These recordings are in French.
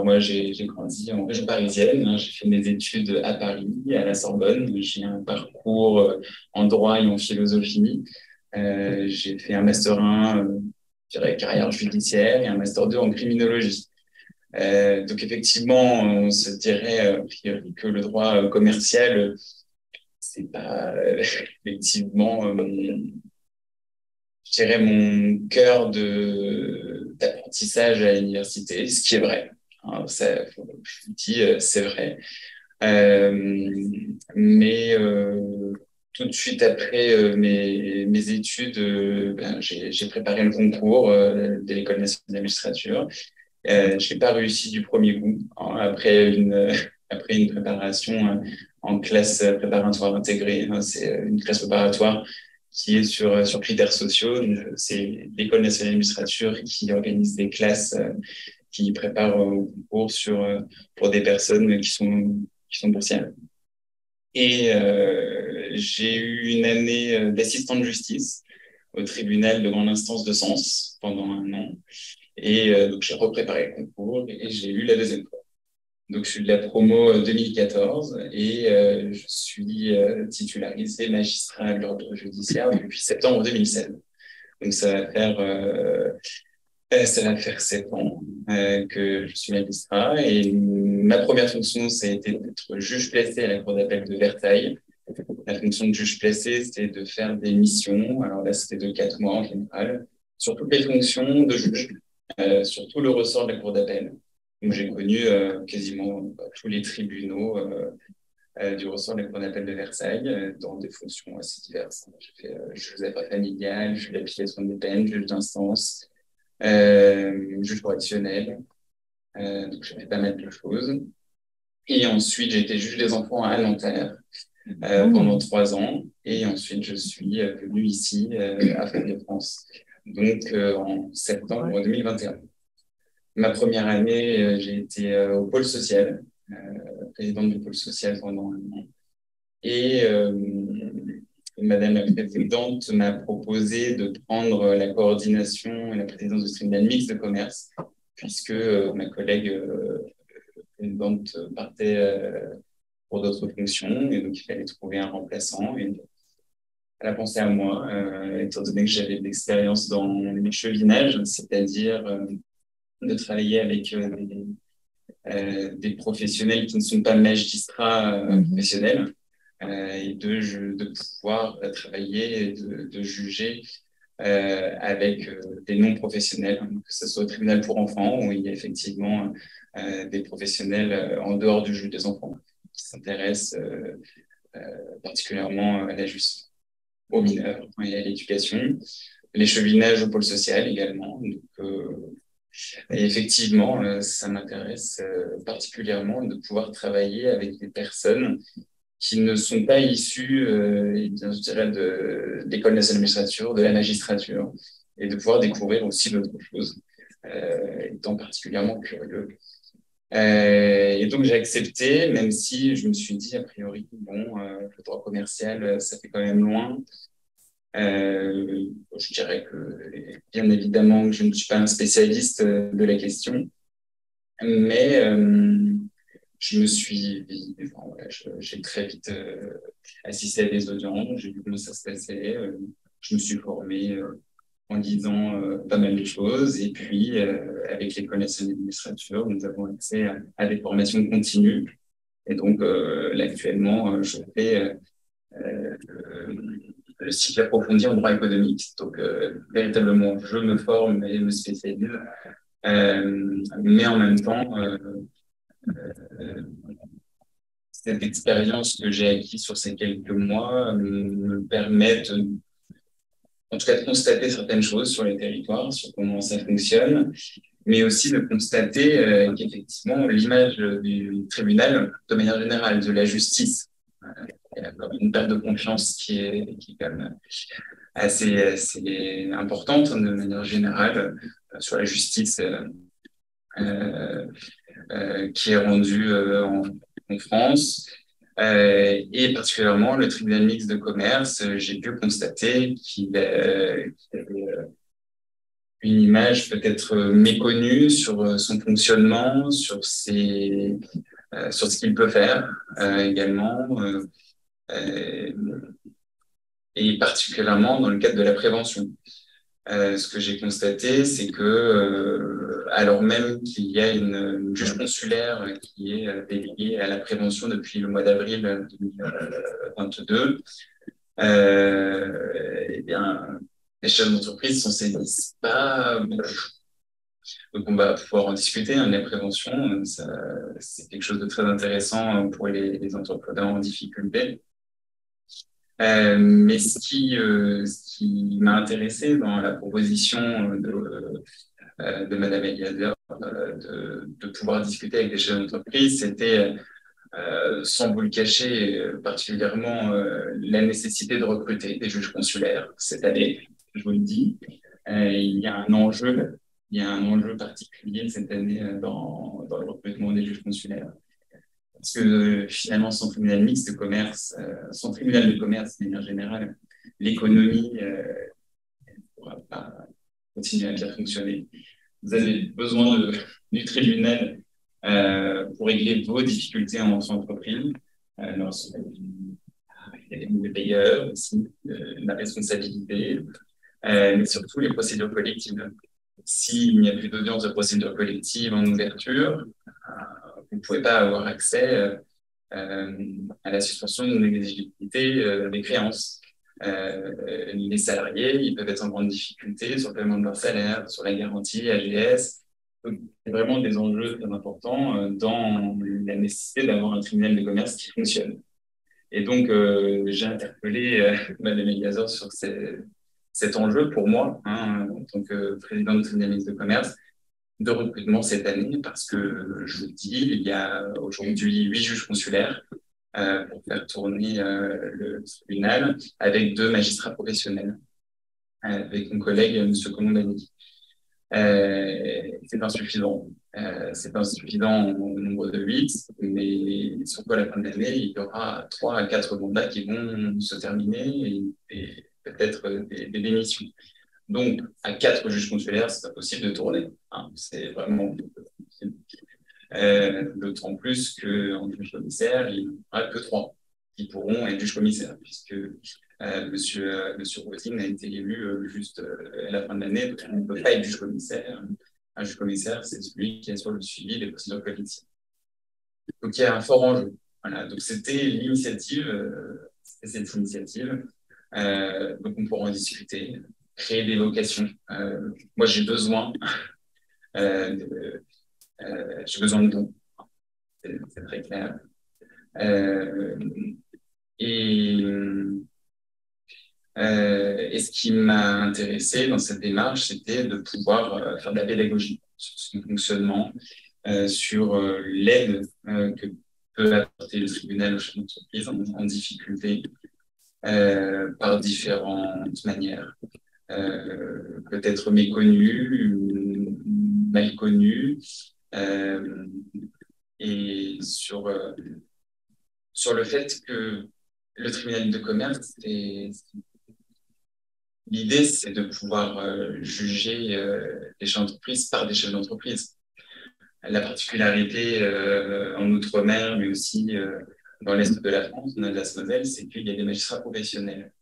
moi, j'ai grandi en région parisienne, hein. J'ai fait mes études à Paris, à la Sorbonne. J'ai un parcours en droit et en philosophie. J'ai fait un master 1, je dirais, carrière judiciaire et un master 2 en criminologie. Donc effectivement, on se dirait a priori que le droit commercial, c'est pas effectivement, je dirais, mon cœur d'apprentissage à l'université, ce qui est vrai. Hein, ça, je vous dis, c'est vrai. Euh, mais tout de suite après mes études, j'ai préparé le concours de l'École nationale de la magistrature. Je n'ai pas réussi du premier coup, hein, après une préparation en classe préparatoire intégrée. Hein. C'est une classe préparatoire qui est sur critères sociaux. C'est l'École nationale de la magistrature qui organise des classes qui préparent au concours pour des personnes qui sont boursières. Et j'ai eu une année d'assistant de justice au tribunal de grande instance de Sens pendant un an. Et donc, j'ai repréparé le concours et j'ai eu la deuxième fois. Donc, je suis de la promo 2014 et je suis titularisé magistrat de l'ordre judiciaire depuis septembre 2016. Donc, ça va faire 7 ans que je suis magistrat et ma première fonction, ça a été d'être juge placé à la Cour d'appel de Versailles. La fonction de juge placé, c'était de faire des missions. Alors là, c'était de 4 mois en général, sur toutes les fonctions de juge, sur tout le ressort de la Cour d'appel. Donc, j'ai connu quasiment tous les tribunaux du ressort de la Cour d'appel de Versailles dans des fonctions assez diverses. J'ai fait juge des affaires familiales, juge d'application des peines, juge d'instance, juge correctionnel. Donc, j'ai fait pas mal de choses. Et ensuite, j'ai été juge des enfants à Nanterre pendant 3 ans. Et ensuite, je suis venu ici à Fort-de-France, donc en septembre 2021. Ma première année, j'ai été au pôle social, présidente du pôle social pendant un an. Et Madame la présidente m'a proposé de prendre la coordination et la présidence du tribunal mixte de commerce, puisque ma collègue présidente partait pour d'autres fonctions, et donc il fallait trouver un remplaçant. Et elle a pensé à moi, étant donné que j'avais de l'expérience dans l'échevinage, c'est-à-dire de travailler avec des professionnels qui ne sont pas magistrats professionnels, et de pouvoir travailler et de juger avec des non-professionnels, que ce soit au tribunal pour enfants, où il y a effectivement des professionnels en dehors du juge des enfants qui s'intéressent particulièrement à la justice, aux mineurs et à l'éducation, l'échevinage au pôle social également. Donc, et effectivement, ça m'intéresse particulièrement de pouvoir travailler avec des personnes qui ne sont pas issues, eh bien, je dirais, de l'école nationale de magistrature, de la magistrature, et de pouvoir découvrir aussi d'autres choses, étant particulièrement curieux. Et donc, j'ai accepté, même si je me suis dit, a priori, bon, le droit commercial, ça fait quand même loin. Je dirais que, bien évidemment, que je ne suis pas un spécialiste de la question, mais enfin, voilà, j'ai très vite assisté à des audiences, j'ai vu comment ça se passait, je me suis formé en lisant pas mal de choses, et puis avec l'École nationale d'administrature, nous avons accès à des formations continues, et donc là, actuellement, je fais le cycle approfondi en droit économique. Donc, véritablement, je me forme et me spécialise, mais en même temps, cette expérience que j'ai acquise sur ces quelques mois me permet, en tout cas, de constater certaines choses sur les territoires, sur comment ça fonctionne, mais aussi de constater qu'effectivement, l'image du tribunal, de manière générale, de la justice, il y a une perte de confiance qui est quand même assez importante de manière générale sur la justice euh, qui est rendue en France. Et particulièrement le tribunal mixte de commerce, j'ai pu constater qu'il avait une image peut-être méconnue sur son fonctionnement, sur ce qu'il peut faire également, et particulièrement dans le cadre de la prévention. Ce que j'ai constaté, c'est que alors même qu'il y a une juge consulaire qui est déléguée à la prévention depuis le mois d'avril 2022, eh bien, les chefs d'entreprise s'en saisissent pas beaucoup. Donc, on va pouvoir en discuter, hein, de la prévention. C'est quelque chose de très intéressant pour les entrepreneurs en difficulté. Mais ce qui m'a intéressé dans la proposition de Madame Eliazer de pouvoir discuter avec des chefs d'entreprise, c'était, sans vous le cacher, particulièrement la nécessité de recruter des juges consulaires cette année. Je vous le dis, il y a un enjeu, il y a un enjeu particulier cette année dans le recrutement des juges consulaires. Parce que finalement, sans tribunal mixte de commerce, sans tribunal de commerce de manière générale, l'économie ne pourra pas continuer à bien fonctionner. Vous avez besoin du tribunal pour régler vos difficultés en entreprise. Il y a des mauvais payeurs aussi, la responsabilité, mais surtout les procédures collectives. S'il n'y a plus d'audience de procédure collective en ouverture, vous ne pouvez pas avoir accès à la suspension de l'exécutivité des créances. Les salariés, ils peuvent être en grande difficulté sur le paiement de leur salaire, sur la garantie AGS. Donc, c'est vraiment des enjeux très importants dans la nécessité d'avoir un tribunal de commerce qui fonctionne. Et donc, j'ai interpellé Madame Eliazer sur cet enjeu pour moi, hein, en tant que président du tribunal mixte de commerce, de recrutement cette année, parce que, je vous le dis, il y a aujourd'hui 8 juges consulaires pour faire tourner le tribunal avec 2 magistrats professionnels, avec mon collègue M. Colombani. C'est insuffisant. C'est insuffisant au nombre de 8, mais surtout à la fin de l'année, il y aura 3 à 4 mandats qui vont se terminer et peut-être des démissions. Donc, à 4 juges consulaires, c'est pas possible de tourner. Hein, c'est vraiment possible. D'autant plus qu'en juge commissaire, il n'y aura que 3 qui pourront être juges commissaires, puisque monsieur Rosing a été élu juste à la fin de l'année, donc on ne peut pas être juge commissaire. Un juge commissaire, c'est celui qui assure le suivi des procédures collectives. Donc, il y a un fort enjeu. Voilà, donc c'était cette initiative. Donc, on pourra en discuter, créer des vocations. Moi, j'ai besoin de dons. C'est très clair. Et ce qui m'a intéressé dans cette démarche, c'était de pouvoir faire de la pédagogie sur son fonctionnement, sur l'aide que peut apporter le tribunal aux chefs d'entreprise en difficulté par différentes manières. Peut-être méconnues, mal connues, et sur le fait que le tribunal de commerce, l'idée, c'est de pouvoir juger les chefs d'entreprise par des chefs d'entreprise. La particularité en Outre-mer, mais aussi dans l'Est de la France, en Alsace-Moselle, c'est qu'il y a des magistrats professionnels.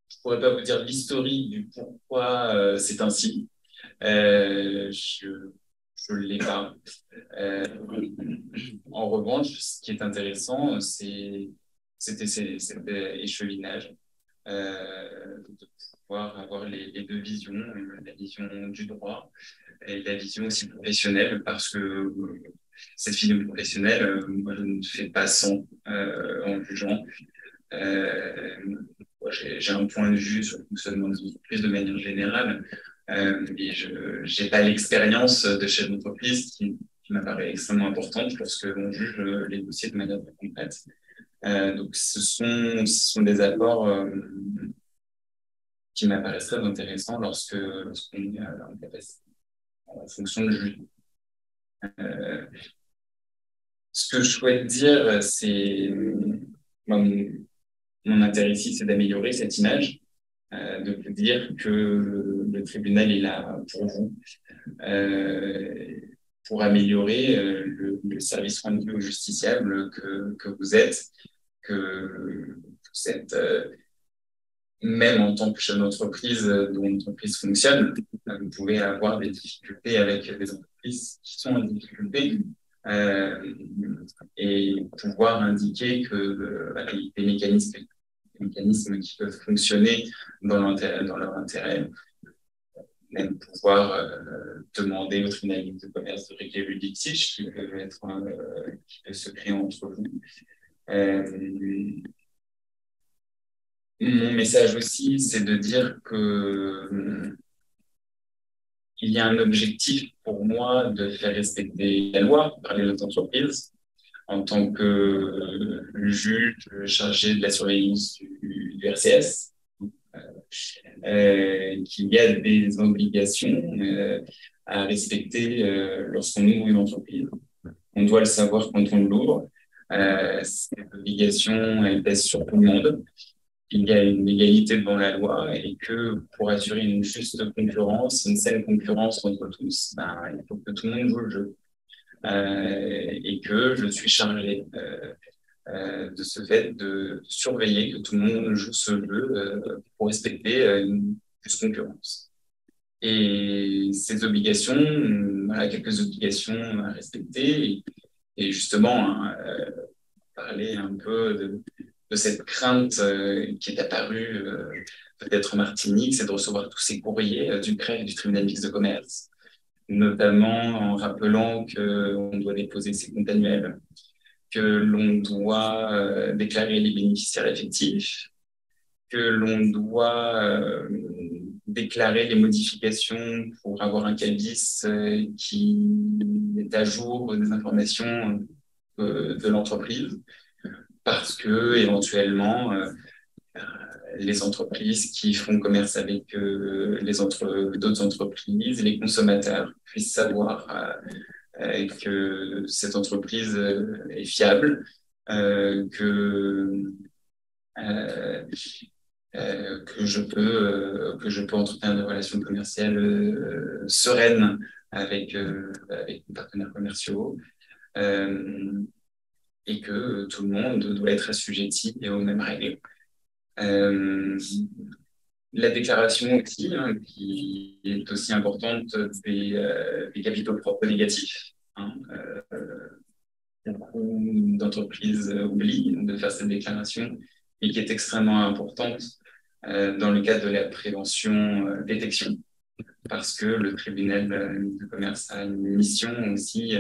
Je ne pourrais pas vous dire l'historique du pourquoi c'est ainsi. Je ne l'ai pas. En revanche, ce qui est intéressant, c'était cet échevinage, de pouvoir avoir les 2 visions, la vision du droit et la vision aussi professionnelle, parce que cette vision professionnelle, moi, je ne fais pas sans en jugeant. J'ai un point de vue sur le fonctionnement des entreprises de manière générale, mais je n'ai pas l'expérience de chef d'entreprise qui m'apparaît extrêmement importante lorsque l'on juge les dossiers de manière très concrète. Donc, ce sont des apports qui m'apparaissent très intéressants lorsqu'on est en fonction de juge. Ce que je souhaite dire, c'est mon intérêt ici, c'est d'améliorer cette image de vous dire que le tribunal est là pour vous, pour améliorer le service rendu aux justiciables que vous êtes, même en tant que chef d'entreprise dont l'entreprise fonctionne, vous pouvez avoir des difficultés avec des entreprises qui sont en difficulté et pouvoir indiquer que il y a des mécanismes qui peuvent fonctionner dans leur intérêt, même pouvoir demander au tribunal de commerce de régler le litige qui peut se créer entre vous. Mon message aussi, c'est de dire que il y a un objectif pour moi de faire respecter la loi par les autres entreprises en tant que juge chargé de la surveillance du RCS, qu'il y a des obligations à respecter lorsqu'on ouvre une entreprise. On doit le savoir quand on l'ouvre. Cette obligation, elle pèse sur tout le monde. Il y a une égalité devant la loi et que pour assurer une juste concurrence, une saine concurrence entre tous, il faut que tout le monde joue le jeu. Et que je suis chargé de ce fait de surveiller que tout le monde joue ce jeu pour respecter une juste concurrence. Et ces obligations, voilà, quelques obligations à respecter et justement parler un peu de cette crainte qui est apparue peut-être en Martinique, c'est de recevoir tous ces courriers du CREF, du tribunal mixte de commerce, notamment en rappelant qu'on doit déposer ses comptes annuels, que l'on doit déclarer les bénéficiaires effectifs, que l'on doit déclarer les modifications pour avoir un cabis qui est à jour des informations de l'entreprise, parce que éventuellement les entreprises qui font commerce avec d'autres entreprises, les consommateurs puissent savoir que cette entreprise est fiable, que je peux entretenir des relations commerciales sereines avec mes partenaires commerciaux et que tout le monde doit être assujetti aux mêmes règles. La déclaration aussi, qui est aussi importante des capitaux propres négatifs. Beaucoup d'entreprises oublient de faire cette déclaration et qui est extrêmement importante dans le cadre de la prévention détection, parce que le tribunal de commerce a une mission aussi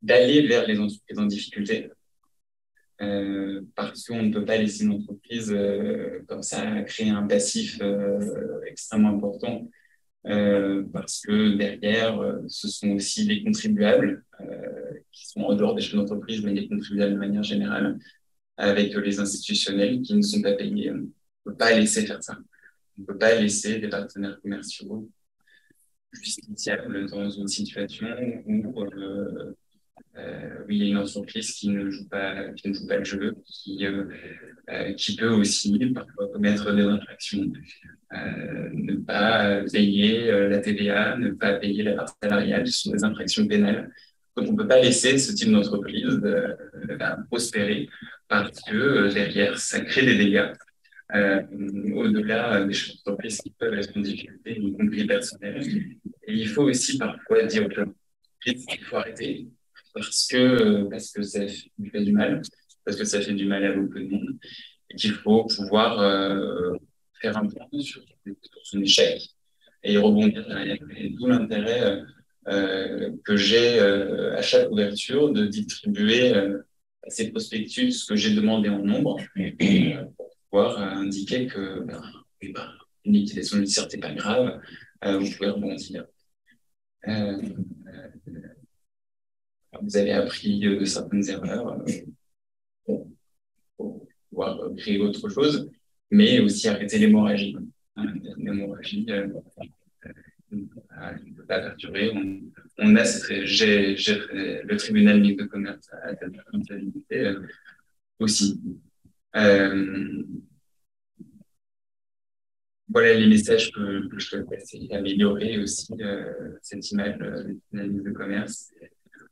d'aller vers les entreprises en difficulté, parce qu'on ne peut pas laisser une entreprise comme ça créer un passif extrêmement important, parce que derrière, ce sont aussi les contribuables qui sont en dehors des chefs d'entreprise, mais les contribuables de manière générale, avec les institutionnels qui ne sont pas payés. On ne peut pas laisser faire ça. On ne peut pas laisser des partenaires commerciaux justiciables dans une situation où il y a une entreprise qui ne joue pas le jeu, qui peut aussi parfois commettre des infractions, ne pas payer la TVA, ne pas payer la part salariale, ce sont des infractions pénales. Donc on ne peut pas laisser ce type d'entreprise prospérer parce que derrière, ça crée des dégâts. Au-delà des chefs d'entreprise qui peuvent être en difficulté, y compris personnels. Et il faut aussi parfois dire aux chefs d'entreprise qu'il faut arrêter parce que ça fait du mal, parce que ça fait du mal à beaucoup de monde, et qu'il faut pouvoir faire un point sur son échec et y rebondir derrière. Et d'où l'intérêt que j'ai à chaque ouverture de distribuer ces prospectus que j'ai demandé en nombre pour pouvoir indiquer que une liquidation judiciaire n'est pas grave, vous pouvez rebondir. Vous avez appris de certaines erreurs pour pouvoir créer autre chose, mais aussi arrêter l'hémorragie. L'hémorragie ne peut pas perturber. Le tribunal mixte de commerce a cette responsabilité aussi. Euh, voilà les messages que je peux passer, améliorer aussi cette image d'analyse de commerce,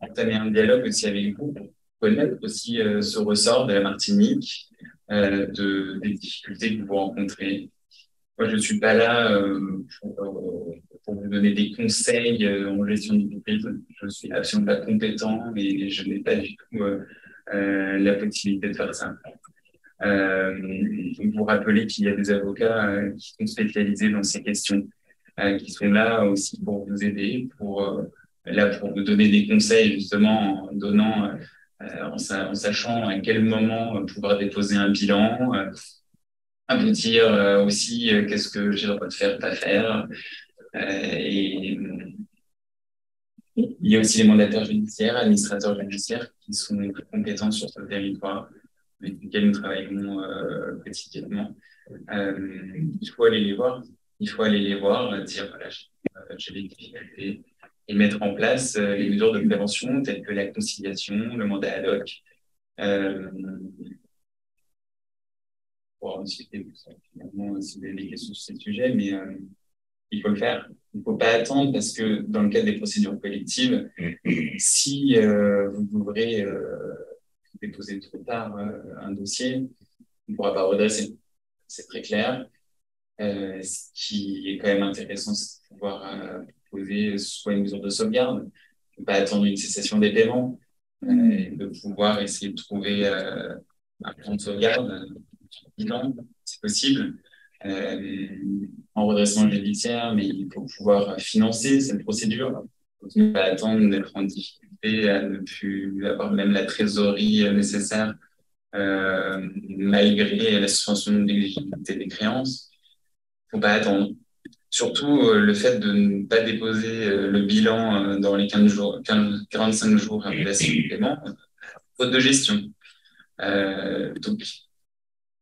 entamer un dialogue aussi avec vous pour connaître aussi ce ressort de la Martinique, des difficultés que vous rencontrez. Moi, je ne suis pas là pour vous donner des conseils en gestion d'entreprise. Je suis absolument pas compétent et je n'ai pas du tout la possibilité de faire ça. Vous rappelez qu'il y a des avocats qui sont spécialisés dans ces questions, qui sont là aussi pour vous aider, pour vous donner des conseils justement en donnant, en sachant à quel moment pouvoir déposer un bilan, à vous dire aussi qu'est-ce que j'ai le droit de faire, pas faire. Et il y a aussi les mandataires judiciaires, administrateurs judiciaires qui sont compétents sur ce territoire, avec lesquels nous travaillons quotidiennement. Il faut aller les voir. Il faut aller les voir, dire voilà, j'ai des difficultés et mettre en place les mesures de prévention telles que la conciliation, le mandat ad hoc, euh, pour en discuter finalement si vous avez des questions sur ces sujets, mais il faut le faire. Il ne faut pas attendre parce que dans le cadre des procédures collectives, si vous devrez déposer trop tard un dossier, on ne pourra pas redresser. C'est très clair. Ce qui est quand même intéressant, c'est de pouvoir poser soit une mesure de sauvegarde, de ne pas attendre une cessation des paiements, et de pouvoir essayer de trouver un plan de sauvegarde bilan, c'est possible, en redressement judiciaire, mais il faut pouvoir financer cette procédure. Il ne faut pas attendre d'être en difficulté, à ne plus avoir même la trésorerie nécessaire, malgré la suspension de l'éligibilité des créances. Il ne faut pas attendre. Surtout le fait de ne pas déposer le bilan dans les 15 jours, 45 jours après la cessation de paiement, faute de gestion. Donc,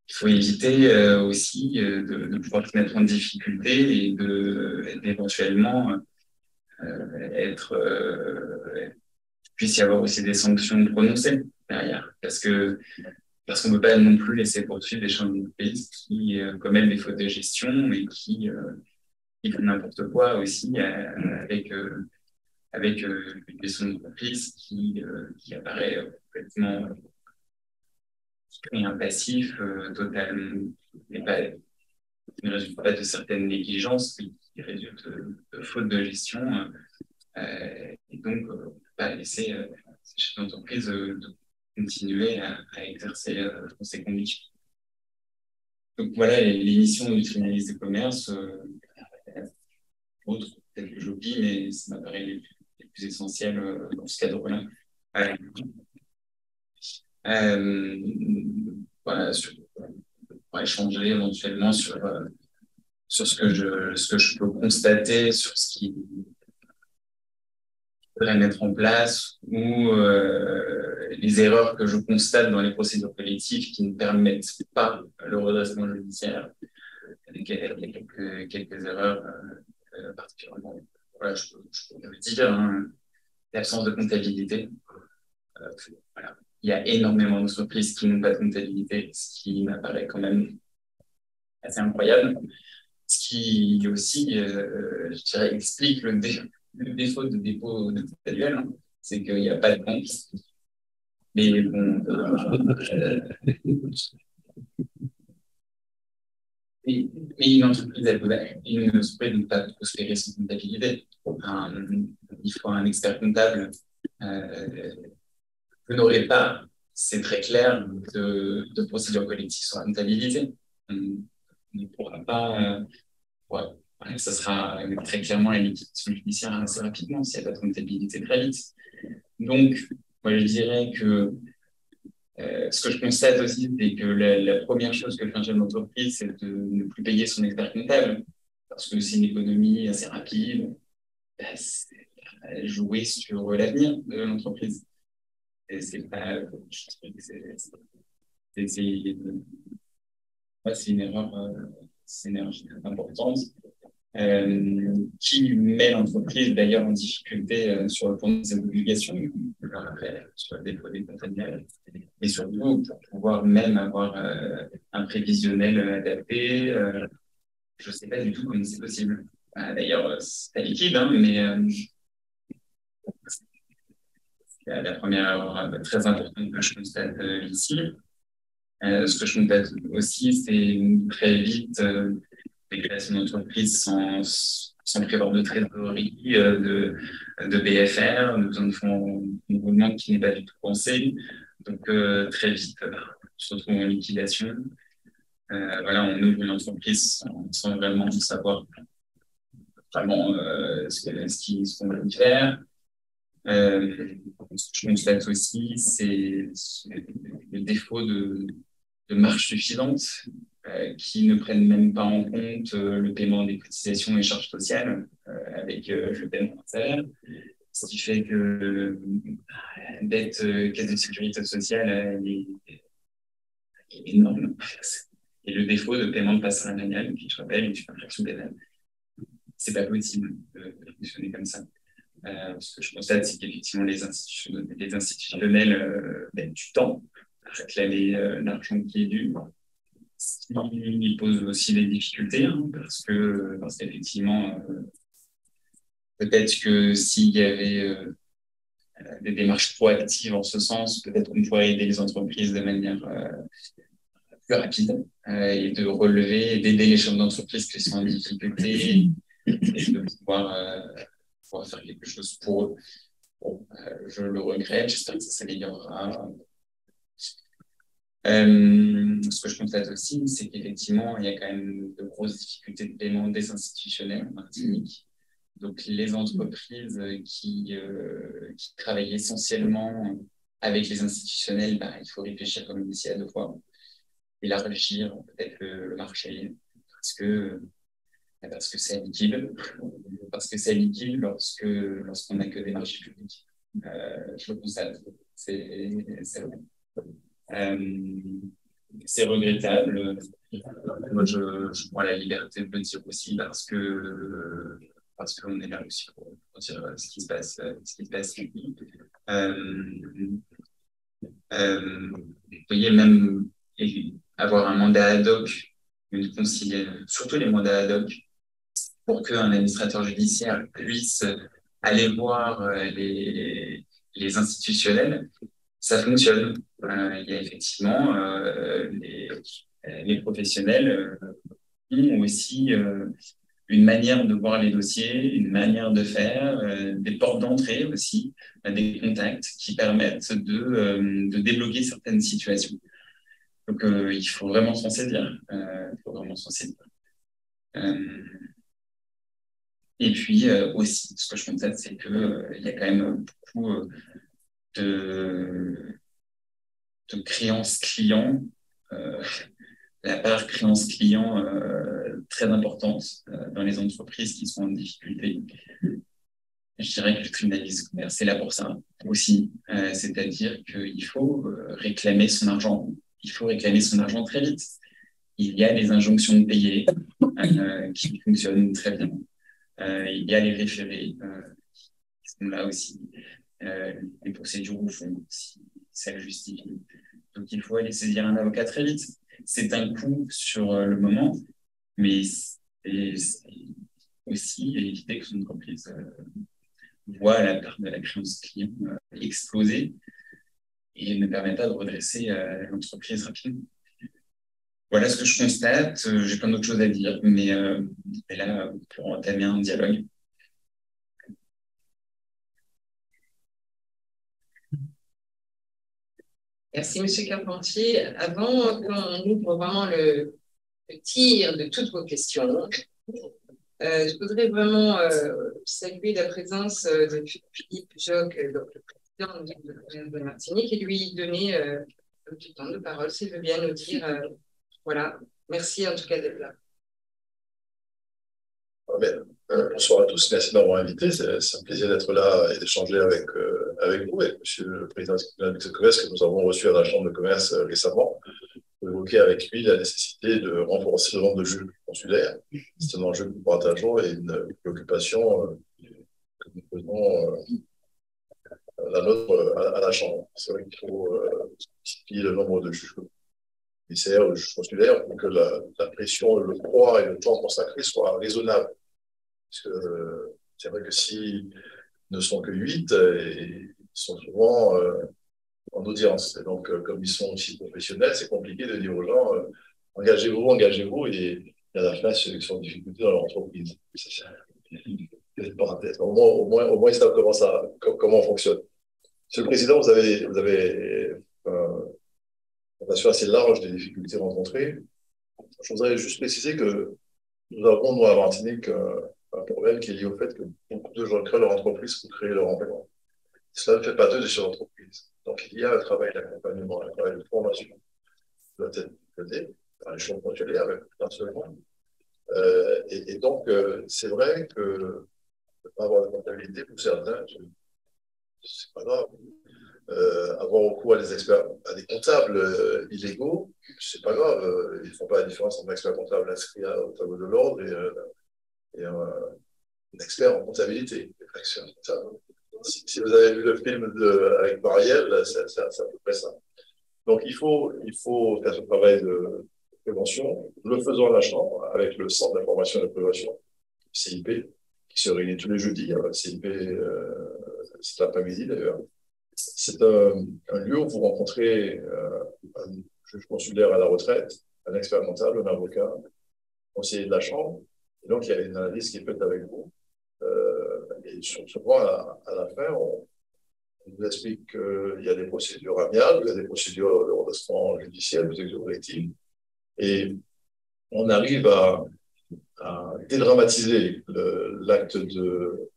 il faut éviter aussi de pouvoir se mettre en difficulté et d'éventuellement être puisse y avoir aussi des sanctions prononcées derrière, parce qu'on ne peut pas non plus laisser poursuivre des chambres d'entreprise qui commettent des fautes de gestion et qui font n'importe quoi aussi avec une gestion d'entreprise qui apparaît complètement crée un passif total et pas, qui ne résulte pas de certaines négligences, mais qui résulte de faute de gestion. Et donc, on ne peut pas laisser ces chefs d'entreprise de continuer à exercer dans ces conditions. Donc voilà les missions du tribunal de commerce. Autres, peut-être que j'oublie, mais ça m'apparaît les plus essentielles dans ce cadre-là. Voilà, pour échanger éventuellement sur ce que je peux constater, sur ce qui faudrait mettre en place ou les erreurs que je constate dans les procédures collectives qui ne permettent pas le redressement judiciaire. Il y a quelques erreurs particulièrement. Voilà, je peux le dire, hein, l'absence de comptabilité. Voilà. Il y a énormément d'entreprises qui n'ont pas de comptabilité, ce qui m'apparaît quand même assez incroyable. Ce qui aussi, je dirais, explique le défaut de dépôt de compte annuel, hein, c'est qu'il n'y a pas de compte. Mais bon, mais une entreprise ne peut pas prospérer sans comptabilité. Il faut un expert comptable. Vous n'aurez pas, c'est très clair, de procédure collective sans comptabilité. On ne pourra pas. Ouais, ça sera très clairement la liquidation judiciaire assez rapidement s'il n'y a pas de comptabilité très vite. Donc, moi, je dirais que ce que je constate aussi, c'est que la première chose que fait un chef d'entreprise, c'est de ne plus payer son expert comptable, parce que c'est une économie assez rapide, c'est jouer sur l'avenir de l'entreprise. Et c'est pas, c'est une erreur, c'est une erreur importante. qui met l'entreprise d'ailleurs en difficulté sur le plan de ses obligations, je le rappelle, sur le dépôt des comptes annuels, et surtout pour pouvoir même avoir un prévisionnel adapté. Je ne sais pas du tout comment c'est possible. D'ailleurs, c'est pas liquide, hein, mais la première erreur très importante que je constate ici. Ce que je constate aussi, c'est très vite des créations d'entreprises sans prévoir de trésorerie, de BFR, nous en font un mouvement qui n'est pas du tout pensé. Donc, très vite, on se retrouve en liquidation. Voilà, on ouvre une entreprise sans vraiment savoir vraiment ce qu'on veut faire. Ce que je constate aussi, c'est le défaut de marge suffisante qui ne prennent même pas en compte le paiement des cotisations et charges sociales avec le paiement d'un salaire. Ce qui fait que la dette caisse de sécurité sociale est énorme. Et le défaut de paiement de passe salarial, qui je rappelle, est une infraction pénale. C'est pas possible de fonctionner comme ça. Ce que je constate, c'est qu'effectivement, les institutionnels mettent du temps à réclamer l'argent qui est dû. Ils posent aussi des difficultés, hein, parce qu'effectivement, peut-être que s'il y avait des démarches proactives en ce sens, peut-être qu'on pourrait aider les entreprises de manière plus rapide et de relever et d'aider les chefs d'entreprise qui sont en difficulté et de pouvoir faire quelque chose pour eux. Bon, je le regrette, j'espère que ça s'améliorera. Ce que je constate aussi, c'est qu'effectivement, il y a quand même de grosses difficultés de paiement des institutionnels en Martinique. Donc, les entreprises qui travaillent essentiellement avec les institutionnels, bah, il faut réfléchir comme ici à deux fois, élargir peut-être le marché, parce que c'est liquide, lorsqu'on n'a que des marchés publics. Je le constate, c'est vrai. C'est regrettable. Moi, je prends la liberté de le dire aussi parce qu'on est là aussi pour dire ce qui se passe. Vous voyez, même avoir un mandat ad hoc, surtout les mandats ad hoc, pour qu'un administrateur judiciaire puisse aller voir les institutionnels, ça fonctionne. Il y a effectivement les professionnels ont aussi une manière de voir les dossiers, une manière de faire, des portes d'entrée aussi, des contacts qui permettent de débloquer certaines situations. Donc, il faut vraiment s'en saisir. Et puis aussi, ce que je constate, c'est qu'il y a quand même beaucoup de créances clients, la part créance client très importante dans les entreprises qui sont en difficulté. Je dirais que le tribunal de commerce est là pour ça aussi, c'est-à-dire qu'il faut réclamer son argent. Il faut réclamer son argent très vite. Il y a des injonctions de payer qui fonctionnent très bien. Il y a les référés qui sont là aussi. Les procédures au fond, si ça le justifie. Donc, il faut aller saisir un avocat très vite. C'est un coût sur le moment, mais c'est aussi éviter que son entreprise voit la part de la créance client exploser et ne permet pas de redresser l'entreprise rapidement. Voilà ce que je constate. J'ai plein d'autres choses à dire, mais là, pour entamer un dialogue. Merci, M. Carpentier. Avant qu'on ouvre vraiment le tir de toutes vos questions, je voudrais vraiment saluer la présence de Philippe Joc, donc le président de la province de Martinique, et lui donner un petit temps de parole, s'il veut bien nous dire, voilà, merci en tout cas d'être là. Bonsoir à tous, merci de m'avoir invité. C'est un plaisir d'être là et d'échanger avec vous, avec Monsieur le Président de commerce que nous avons reçu à la Chambre de commerce récemment, pour évoquer avec lui la nécessité de renforcer le nombre de juges. consulaire. C'est un enjeu que nous partageons et une préoccupation que nous faisons la nôtre à la Chambre. C'est vrai qu'il faut multiplier le nombre de juges commissaires, de juges consulaires, pour que la pression, le poids et le temps consacré soient raisonnables. Parce que c'est vrai que s'ils ne sont que 8, ils sont souvent en audience. Et donc, comme ils sont aussi professionnels, c'est compliqué de dire aux gens engagez-vous, engagez-vous, et à la fin, ceux qui sont en difficulté dans leur entreprise. C'est une parenthèse. Au moins, ils savent comment on fonctionne. Monsieur le Président, vous avez une relation assez large des difficultés rencontrées. Je voudrais juste préciser que nous avons, nous, à Martinique, un problème qui est lié au fait que beaucoup de gens créent leur entreprise pour créer leur emploi. Cela ne fait pas d'eux des chefs d'entreprise. Donc, il y a un travail d'accompagnement, un travail de formation qui doit être mené par les chambres consulaires, avec un seul monde. Et donc, c'est vrai que ne pas avoir de comptabilité pour certains, c'est pas grave. Avoir recours à des experts, à des comptables illégaux, c'est pas grave. Ils ne font pas la différence entre un expert comptable inscrit au tableau de l'ordre et un expert en comptabilité. Si vous avez vu le film avec Marielle, c'est à peu près ça. Donc, il faut faire ce travail de prévention. Nous le faisons à la Chambre avec le Centre d'information et de prévention, CIP, qui se réunit tous les jeudis. CIP, c'est l'après-midi d'ailleurs. C'est un lieu où vous rencontrez un juge consulaire à la retraite, un expert comptable, un avocat, un conseiller de la Chambre. Et donc, il y a une analyse qui est faite avec vous. Et souvent, à la fin, on nous explique qu'il y a des procédures amiables, il y a des procédures de redressement judiciaire, des exécutives. Et on arrive à dédramatiser l'acte de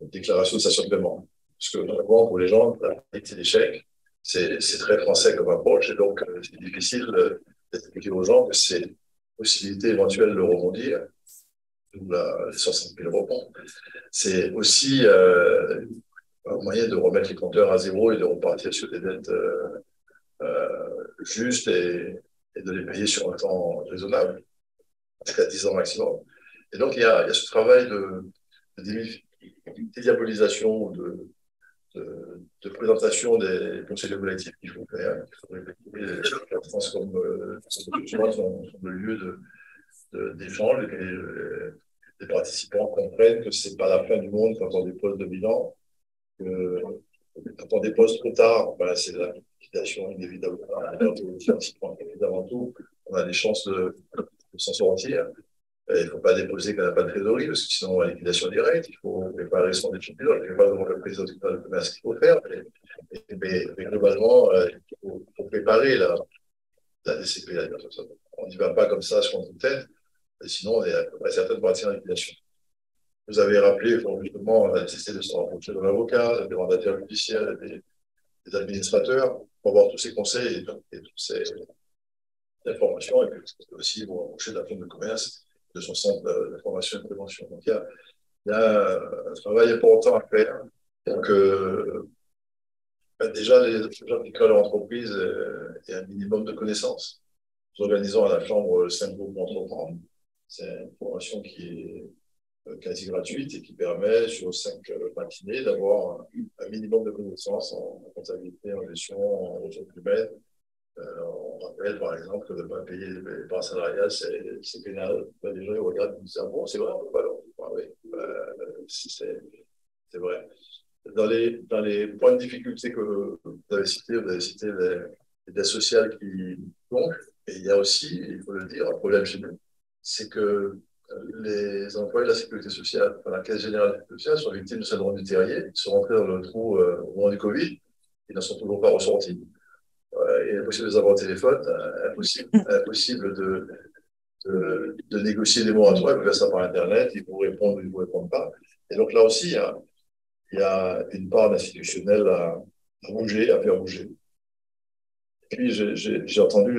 déclaration de cessation de paiement. Parce que, vraiment, pour les gens, la réalité d'échec, c'est très français comme approche, et donc c'est difficile d'expliquer aux gens que c'est une possibilité éventuelle de rebondir, ou les 60 000 rebonds. C'est aussi un moyen de remettre les compteurs à zéro et de repartir sur des dettes justes et de les payer sur un temps raisonnable, jusqu'à 10 ans maximum. Et donc, il y a ce travail de dédiabolisation ou de présentation des conseils collectifs qu'il faut faire. La France comme le lieu d'échange, et les participants comprennent que ce n'est pas la fin du monde quand on dépose de bilan. Quand on dépose trop tard, ben, c'est la liquidation inévitable. Avant tout, on a des chances de s'en sortir. Il ne faut pas déposer quand on n'a pas de trésorerie, parce que sinon, on va liquidation directe. Il faut préparer son étude. Je ne vais pas demander au président du commerce ce qu'il faut faire, mais globalement, il faut préparer la DCP. On n'y va pas comme ça sur notre tête, et sinon, on est à peu près certain de partir en liquidation. Vous avez rappelé justement la nécessité de se rencontrer de l'avocat, des mandataires judiciaires, des administrateurs, pour avoir tous ces conseils et toutes ces informations, et puis aussi vous rapprocher de la Chambre de commerce, de son centre d'information et de prévention. Donc, il y a un travail important à faire. Donc, déjà, les gens qui créent leur entreprise aient un minimum de connaissances. Nous organisons à la Chambre 5 groupes pour entreprendre. C'est une formation qui est quasi gratuite et qui permet, sur 5 matinées, d'avoir un minimum de connaissances en comptabilité, en gestion, en ressources humaines. On rappelle, par exemple, que de ne pas payer les parts salariales, c'est pénal. Les gens ils regardent et disent ah bon, c'est vrai, on ne peut pas leur dire. Oui, c'est vrai. Dans les points de difficulté que vous avez cités les dettes sociales qui plongent. Et il y a aussi, il faut le dire, un problème chez nous, c'est que les employés de la sécurité sociale, enfin, la Caisse générale de la sécurité sociale, sont victimes de syndrome du terrier, ils sont rentrés dans le trou au moment du Covid, ils n'en sont toujours pas ressortis. Il est impossible de les avoir au téléphone, impossible de négocier des moratoires, ils peuvent faire ça par Internet, ils vous répondent ou ils ne vous répondent pas. Et donc là aussi, il y a une part d'institutionnel à bouger, à faire bouger. Et puis, j'ai entendu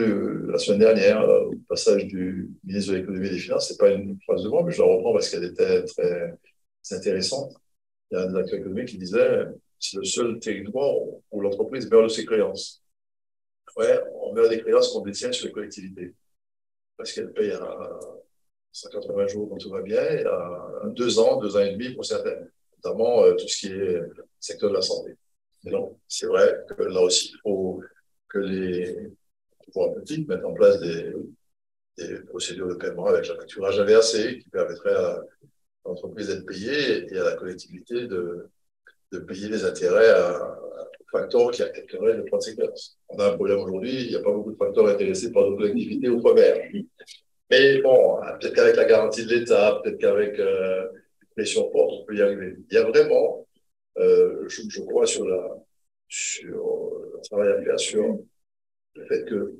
la semaine dernière, au passage du ministre de l'économie et des finances, ce n'est pas une phrase de moi, mais je la reprends parce qu'elle était très intéressante. Il y a un acteur économique qui disait c'est le seul territoire où l'entreprise meurt de ses créances. Ouais, on meurt des créances qu'on détient sur les collectivités, parce qu'elles payent 180 jours quand tout va bien, et à 2 ans et demi pour certains, notamment tout ce qui est secteur de la santé. Et donc, c'est vrai que là aussi, il faut que les pouvoirs publics mettent en place des procédures de paiement avec la facturage inversé qui permettrait à l'entreprise d'être payée et à la collectivité de payer les intérêts à un facteur qui accepterait de prendre ses classes. On a un problème aujourd'hui, il n'y a pas beaucoup de facteurs intéressés par nos collectivités outre-mer. Mais bon, peut-être qu'avec la garantie de l'État, peut-être qu'avec pression forte, on peut y arriver. Il y a vraiment, je crois, sur le travail à faire sur le fait que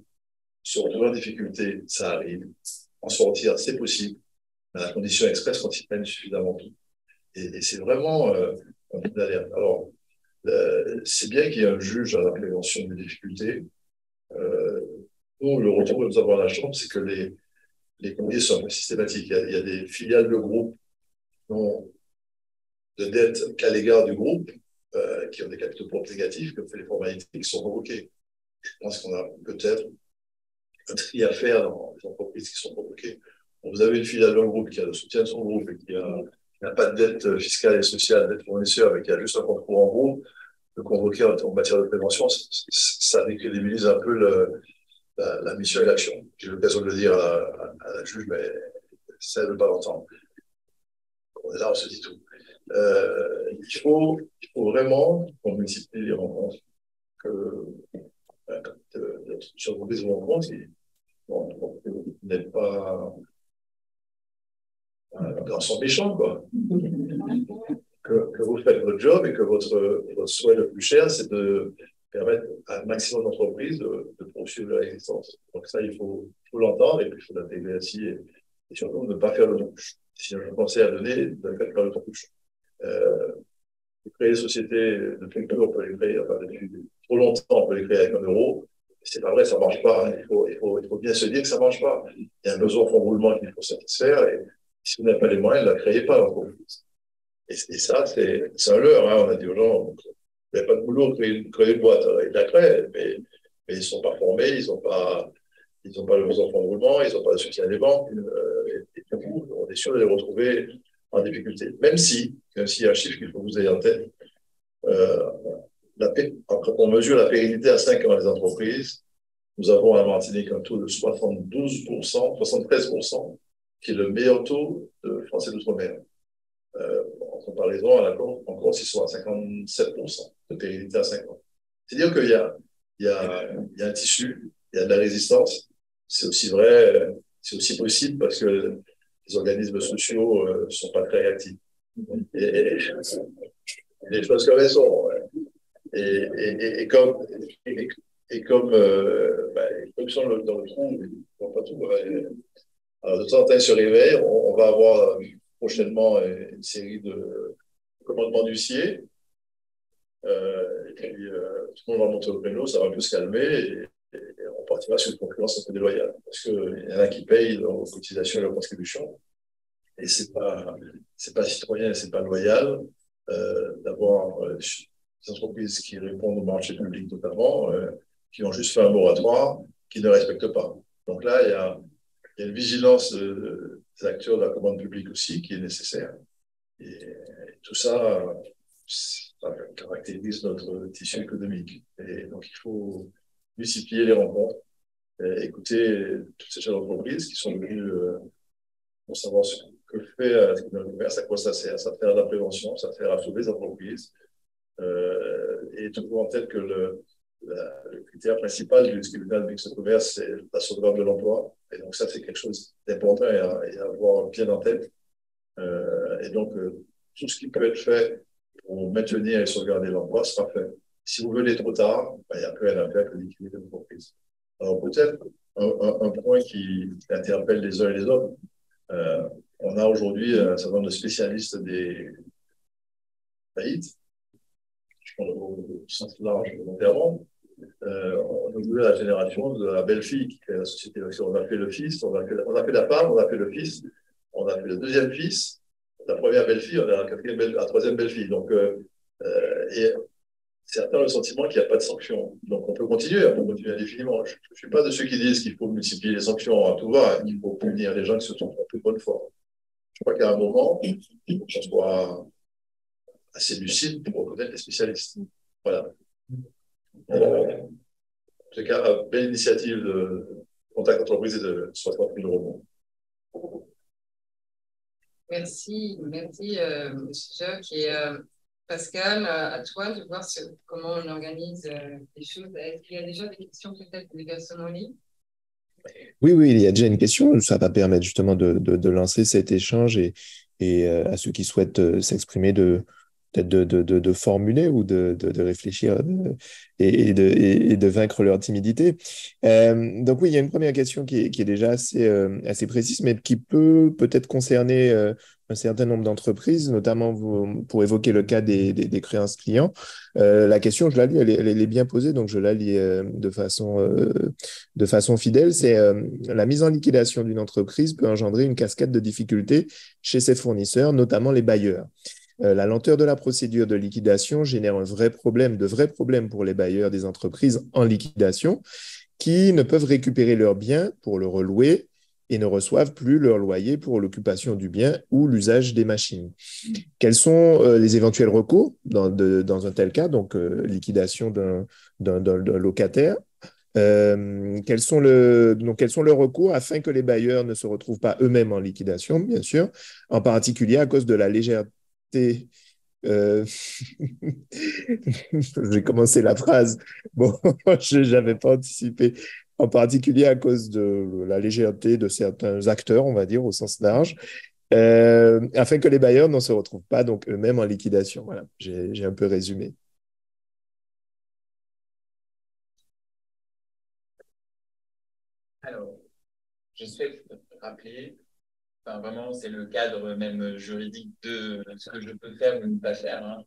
se retrouver en difficulté, ça arrive. En sortir, c'est possible. Mais à la condition express quand ils prennent suffisamment tout. Et c'est vraiment un point d'alerte. Alors, c'est bien qu'il y ait un juge à la prévention des difficultés. Nous, le retour que nous avons à la Chambre, c'est que les courriers sont un peu systématiques. Il y a des filiales de groupes de dette qu'à l'égard du groupe, qui ont des capitaux propres négatifs, qui ont fait les formalités qui sont convoquées. Je pense qu'on a peut-être un tri à faire dans les entreprises qui sont convoquées. Vous avez une filiale d'un groupe qui a le soutien de son groupe et qui n'a pas de dette fiscale et sociale, dette fournisseur, mais qui a juste un compte courant en groupe, de convoquer en matière de prévention, ça décrédibilise un peu la mission et l'action. J'ai eu l'occasion de le dire à la juge, mais ça ne veut pas l'entendre. On est là, on se dit tout. Il faut vraiment qu'on multiplie les rencontres, que sur les rencontres, n'êtes pas un garçon méchant, quoi. Que vous faites votre job et que votre souhait le plus cher, c'est de permettre à un maximum d'entreprises de poursuivre leur existence. Donc ça, il faut l'entendre et puis il faut l'intégrer ainsi et surtout ne pas faire l'autruche. Si je pensais à donner, ne pas faire l'autruche. Créer des sociétés depuis peu, on peut les créer, enfin, depuis trop longtemps, on peut les créer avec 1 euro. C'est pas vrai, ça marche pas. Il faut bien se dire que ça marche pas. Il y a un besoin de roulement qu'il faut satisfaire et si vous n'avez pas les moyens, ne la créez pas, l'entreprise. Et ça, c'est un leurre. Hein. On a dit aux gens, vous n'avez pas de boulot, créer une boîte. Ils la créent, mais ils ne sont pas formés, ils n'ont pas le besoin de fonds de roulement, ils n'ont pas de soutien des banques. Et du coup, on est sûr de les retrouver en difficulté. Même si il y a un chiffre qu'il faut que vous ayez en tête, quand on mesure la pérennité à 5 ans des entreprises, nous avons à Martinique un taux de 72%, 73%, qui est le meilleur taux de Français d'outre-mer. En comparaison, à la Corse, ils sont à 57% de pérennité à 5 ans. C'est-à-dire qu'il y a un tissu, il y a de la résistance. C'est aussi vrai, c'est aussi possible parce que les organismes sociaux ne sont pas très réactifs. Et les choses comme elles sont. Et comme ils sont dans le trou, ils ne vont pas tout. Alors, de temps en temps, ils se réveillent. On va avoir prochainement une série de commandements d'huissiers. Et puis, tout le monde va monter au créneau, ça va un peu se calmer et on partira sur une concurrence un peu déloyale. Parce qu'il y en a qui payent leurs cotisations et leurs contributions. Et c'est pas citoyen, c'est pas loyal d'avoir des entreprises qui répondent au marché public notamment, qui ont juste fait un moratoire, qui ne respectent pas. Donc là, il y a une vigilance des acteurs de la commande publique aussi qui est nécessaire. Et tout ça, ça caractérise notre tissu économique. Et donc, il faut multiplier les rencontres, écouter toutes ces chefs d'entreprise qui sont venus pour savoir ce que fait le commerce, à quoi ça sert. Ça sert à la prévention, ça sert à sauver les entreprises. Et toujours en tête que le critère principal du tribunal mixte commerce, c'est la sauvegarde de l'emploi. Et donc, ça, c'est quelque chose d'important et à avoir bien en tête. Et donc, tout ce qui peut être fait pour maintenir et sauvegarder l'emploi sera fait. Si vous venez trop tard, il n'y a plus rien à faire que liquider l'entreprise. Alors, peut-être un point qui interpelle les uns et les autres. On a aujourd'hui un certain nombre de spécialistes des faillites. Je prends le sens large volontairement. On a vu la génération de la belle-fille qui crée la société. On a fait le fils, on a fait la femme, on a fait le fils, on a fait le deuxième fils, la première belle-fille, on a la troisième belle-fille. Donc, et certains ont le sentiment qu'il n'y a pas de sanction. Donc, on peut continuer indéfiniment. Je ne suis pas de ceux qui disent qu'il faut multiplier les sanctions à tout va, qu'il faut punir les gens qui se sont trompés de bonne foi. Je crois qu'à un moment, on soit assez lucide pour reconnaître les spécialistes. Voilà. En tout cas, belle initiative de contact entreprise et de 60 000 euros. Merci, M. Jacques. Et Pascal, à toi de voir comment on organise les choses. Est-ce qu'il y a déjà des questions peut-être des personnes en ligne? Oui, il y a déjà une question. Ça va permettre justement de lancer cet échange et à ceux qui souhaitent s'exprimer peut-être de formuler ou de réfléchir et de vaincre leur timidité. Donc oui, il y a une première question qui est déjà assez précise, mais qui peut-être concerner un certain nombre d'entreprises, notamment pour évoquer le cas des créances clients. La question, je la lis, elle est bien posée, donc je la lis de façon fidèle. C'est la mise en liquidation d'une entreprise peut engendrer une cascade de difficultés chez ses fournisseurs, notamment les bailleurs. La lenteur de la procédure de liquidation génère de vrais problèmes pour les bailleurs des entreprises en liquidation qui ne peuvent récupérer leurs biens pour le relouer et ne reçoivent plus leur loyer pour l'occupation du bien ou l'usage des machines. Quels sont les éventuels recours dans un tel cas, donc liquidation d'un locataire? Quels sont leurs recours afin que les bailleurs ne se retrouvent pas eux-mêmes en liquidation, bien sûr, en particulier à cause de la légèreté. J'ai commencé la phrase. Bon, je n'avais pas anticipé. En particulier à cause de la légèreté de certains acteurs, on va dire, au sens large, afin que les bailleurs ne se retrouvent pas donc eux-mêmes en liquidation. Voilà, j'ai un peu résumé. Alors, je souhaite rappeler, enfin vraiment, c'est le cadre même juridique de ce que je peux faire ou ne pas faire. Hein.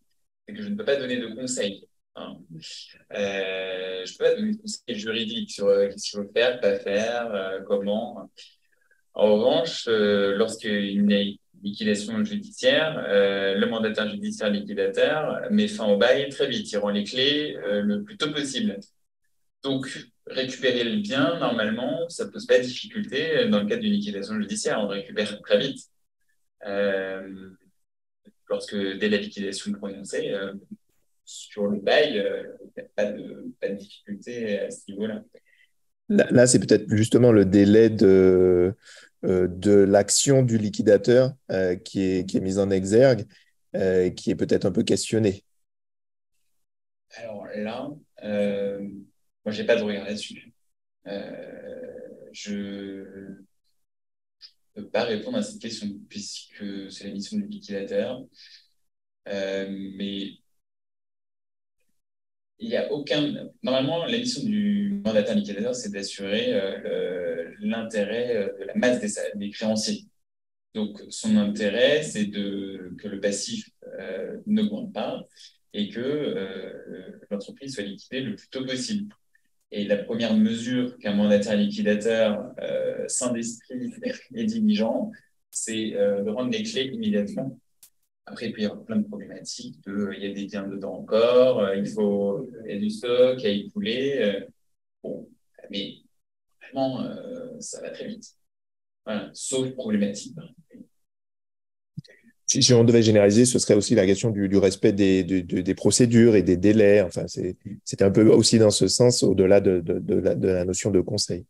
C'est que je ne peux pas donner de conseils. Hein. Je ne peux pas donner de conseils juridiques sur qu'est-ce qu'il faut faire, pas faire, comment. En revanche, lorsqu'il y a une liquidation judiciaire, le mandataire judiciaire liquidateur met fin au bail très vite. Il rend les clés le plus tôt possible. Donc, récupérer le bien, normalement, ça ne pose pas de difficulté dans le cadre d'une liquidation judiciaire. On récupère très vite. Dès la liquidation prononcée, sur le bail, il n'y a pas de difficulté à ce niveau-là. Là, c'est peut-être justement le délai de l'action du liquidateur qui est mise en exergue, qui est peut-être un peu questionné. Alors là, moi, je n'ai pas de regard là-dessus. Je ne peux pas répondre à cette question puisque c'est la mission du liquidateur. Mais il n'y a aucun. Normalement, la mission du mandataire liquidateur, c'est d'assurer l'intérêt de la masse des créanciers. Donc, son intérêt, c'est que le passif n'augmente pas et que l'entreprise soit liquidée le plus tôt possible. Et la première mesure qu'un mandataire liquidateur sain d'esprit et diligent, c'est de rendre les clés immédiatement. Après, il peut y avoir plein de problématiques. Il y a des biens dedans encore, il y a du stock à écouler. Bon, mais vraiment, ça va très vite. Voilà, sauf problématique. Si on devait généraliser, ce serait aussi la question du respect des procédures et des délais. Enfin, c'est un peu aussi dans ce sens, au-delà de la notion de conseil.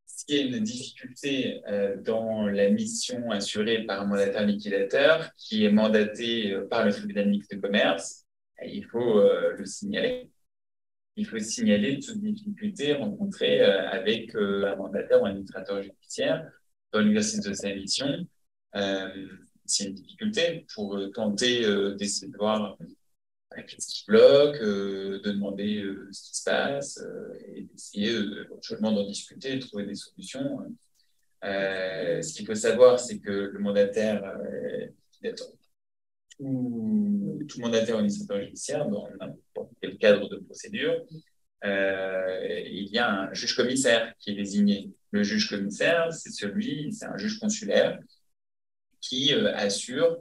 S'il y a une difficulté dans la mission assurée par un mandataire liquidateur qui est mandaté par le tribunal mixte de commerce, il faut le signaler. Il faut signaler toute difficulté rencontrée avec un mandataire ou un administrateur judiciaire dans l'exercice de sa mission. C'est une difficulté pour tenter d'essayer de voir qu'est-ce qui bloque, de demander ce qui se passe et d'essayer éventuellement d'en discuter, de trouver des solutions. Ce qu'il faut savoir, c'est que le mandataire, tout mandataire ou administrateur judiciaire, dans n'importe quel cadre de procédure, il y a un juge commissaire qui est désigné. Le juge commissaire, c'est un juge consulaire qui assure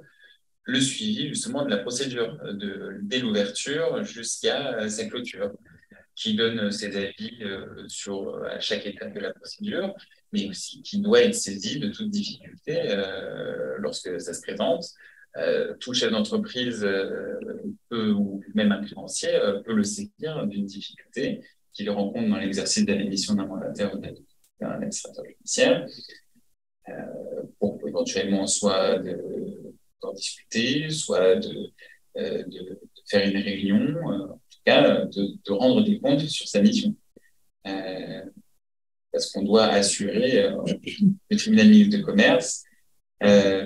le suivi justement de la procédure, dès l'ouverture jusqu'à sa clôture, qui donne ses avis à chaque étape de la procédure, mais aussi qui doit être saisi de toute difficulté lorsque ça se présente. Tout chef d'entreprise peut, ou même un créancier, peut le saisir d'une difficulté qu'il rencontre dans l'exercice de la mission d'un mandataire ou d'un administrateur judiciaire, pour éventuellement soit d'en discuter, soit de faire une réunion, en tout cas de rendre des comptes sur sa mission. Parce qu'on doit assurer, le tribunal mixte de commerce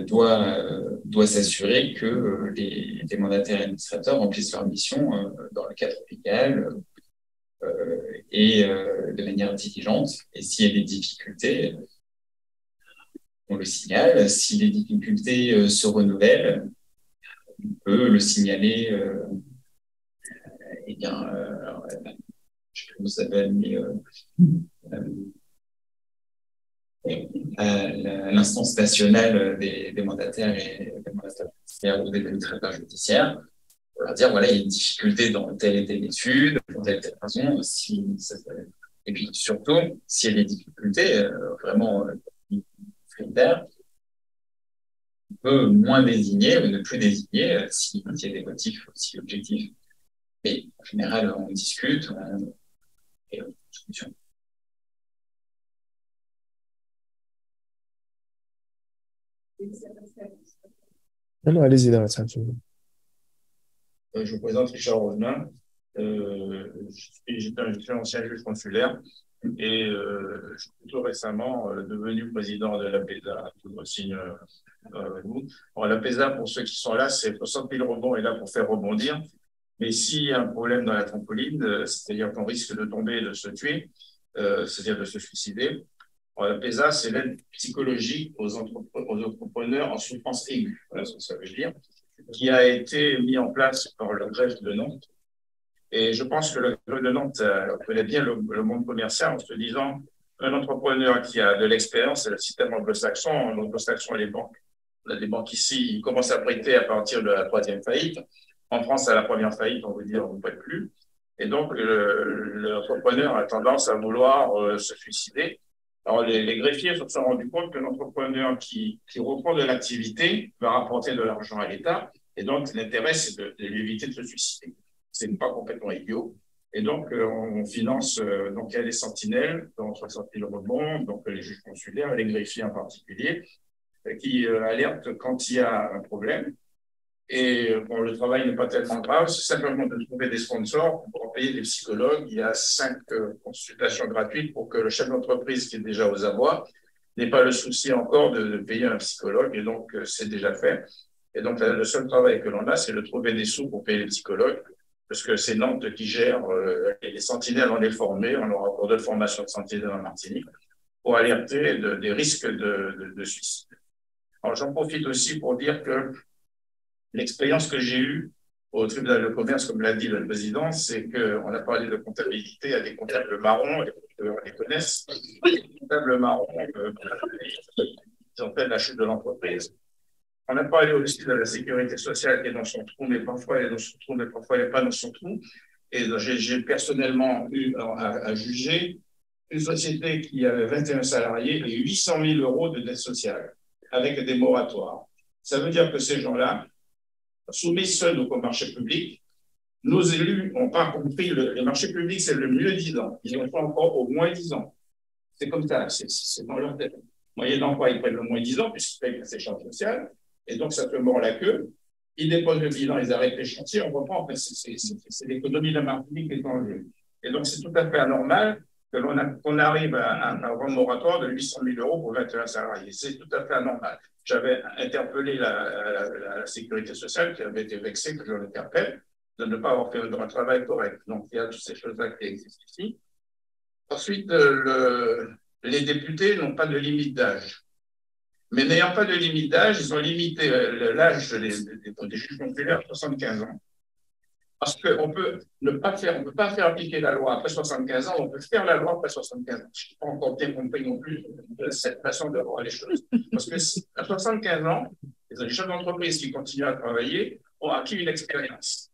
doit s'assurer que les mandataires et administrateurs remplissent leur mission dans le cadre légal et de manière diligente. Et s'il y a des difficultés, on le signale. Si les difficultés se renouvellent, on peut le signaler. Je ne sais plus comment ça s'appelle, mais à l'instance nationale des mandataires et des mandataires judiciaires ou des administrateurs judiciaires, pour leur dire voilà, il y a une difficulté dans telle et telle étude, pour telle et telle raison. Et puis surtout, s'il y a des difficultés vraiment critères, on peut moins désigner ou ne plus désigner s'il y a des motifs aussi objectifs. Mais en général, on discute et on solution. Non, allez-y, dans la salle. Je vous présente Richard Rosemin. J'étais un ancien juge consulaire et je suis tout récemment devenu président de l'APESA. L'APESA, pour ceux qui sont là, c'est 60 000 rebonds est là pour faire rebondir. Mais s'il y a un problème dans la trampoline, c'est-à-dire qu'on risque de tomber et de se tuer, c'est-à-dire de se suicider, l'APESA, c'est l'aide psychologique aux entrepreneurs en souffrance aiguë, voilà ce que ça veut dire, qui a été mis en place par le greffe de Nantes. Et je pense que le greffe de Nantes connaît bien le monde commercial en se disant un entrepreneur qui a de l'expérience, c'est le système anglo-saxon. En anglo-saxon, les banques, on a des banques ici, ils commencent à prêter à partir de la 3e faillite. En France, à la première faillite, on veut dire on ne prête plus. Et donc, l'entrepreneur a tendance à vouloir se suicider. Alors, les greffiers se sont rendus compte que l'entrepreneur qui reprend de l'activité va rapporter de l'argent à l'État. Et donc, l'intérêt, c'est de lui éviter de se suicider. Ce n'est pas complètement idiot. Et donc, on finance, donc il y a des sentinelles, dans 60 000 rebonds, donc les juges consulaires, les greffiers en particulier, qui alertent quand il y a un problème. Et bon, le travail n'est pas tellement grave, c'est simplement de trouver des sponsors pour payer des psychologues. Il y a 5 consultations gratuites pour que le chef d'entreprise qui est déjà aux abois n'ait pas le souci encore de payer un psychologue. Et donc, c'est déjà fait. Et donc, le seul travail que l'on a, c'est de trouver des sous pour payer les psychologues, parce que c'est Nantes qui gère les sentinelles. On est formés, on aura encore de formation de sentinelles en Martinique pour alerter des risques de suicide. Alors, j'en profite aussi pour dire que l'expérience que j'ai eue au tribunal de commerce, comme l'a dit le président, c'est qu'on a parlé de comptabilité à des comptables marrons, on les connaissent. Les comptables marrons, ils ont fait la chute de l'entreprise. On a parlé aussi de la sécurité sociale qui est dans son trou, mais parfois elle est dans son trou, mais parfois elle n'est pas dans son trou. Et j'ai personnellement eu à juger une société qui avait 21 salariés et 800 000 euros de dette sociale, avec des moratoires. Ça veut dire que ces gens-là, soumis seuls au marché public, nos élus n'ont pas compris les marchés publics, c'est le mieux 10 ans. Ils n'ont pas encore au moins 10 ans. C'est comme ça, c'est dans leur tête. Moyennant quoi, ils prennent le moins 10 ans, puisqu'ils payent la sécurité sociale, et donc ça te mord la queue. Ils déposent le bilan, ils arrêtent les chantiers, on reprend. En fait, c'est l'économie de la Martinique qui est en jeu. Et donc, c'est tout à fait anormal qu'on arrive à un moratoire de 800 000 euros pour 21 salariés. C'est tout à fait anormal. J'avais interpellé la sécurité sociale qui avait été vexée, que je l'interpelle, de ne pas avoir fait un travail correct. Donc, il y a toutes ces choses-là qui existent ici. Ensuite, les députés n'ont pas de limite d'âge. Mais n'ayant pas de limite d'âge, ils ont limité l'âge des juges consulaires à 75 ans. Parce qu'on peut ne pas faire, on peut pas faire appliquer la loi après 75 ans, on peut faire la loi après 75 ans. Je n'ai pas encore bien compris non plus cette façon de voir les choses. Parce que à 75 ans, Les chefs d'entreprise qui continuent à travailler ont acquis une expérience.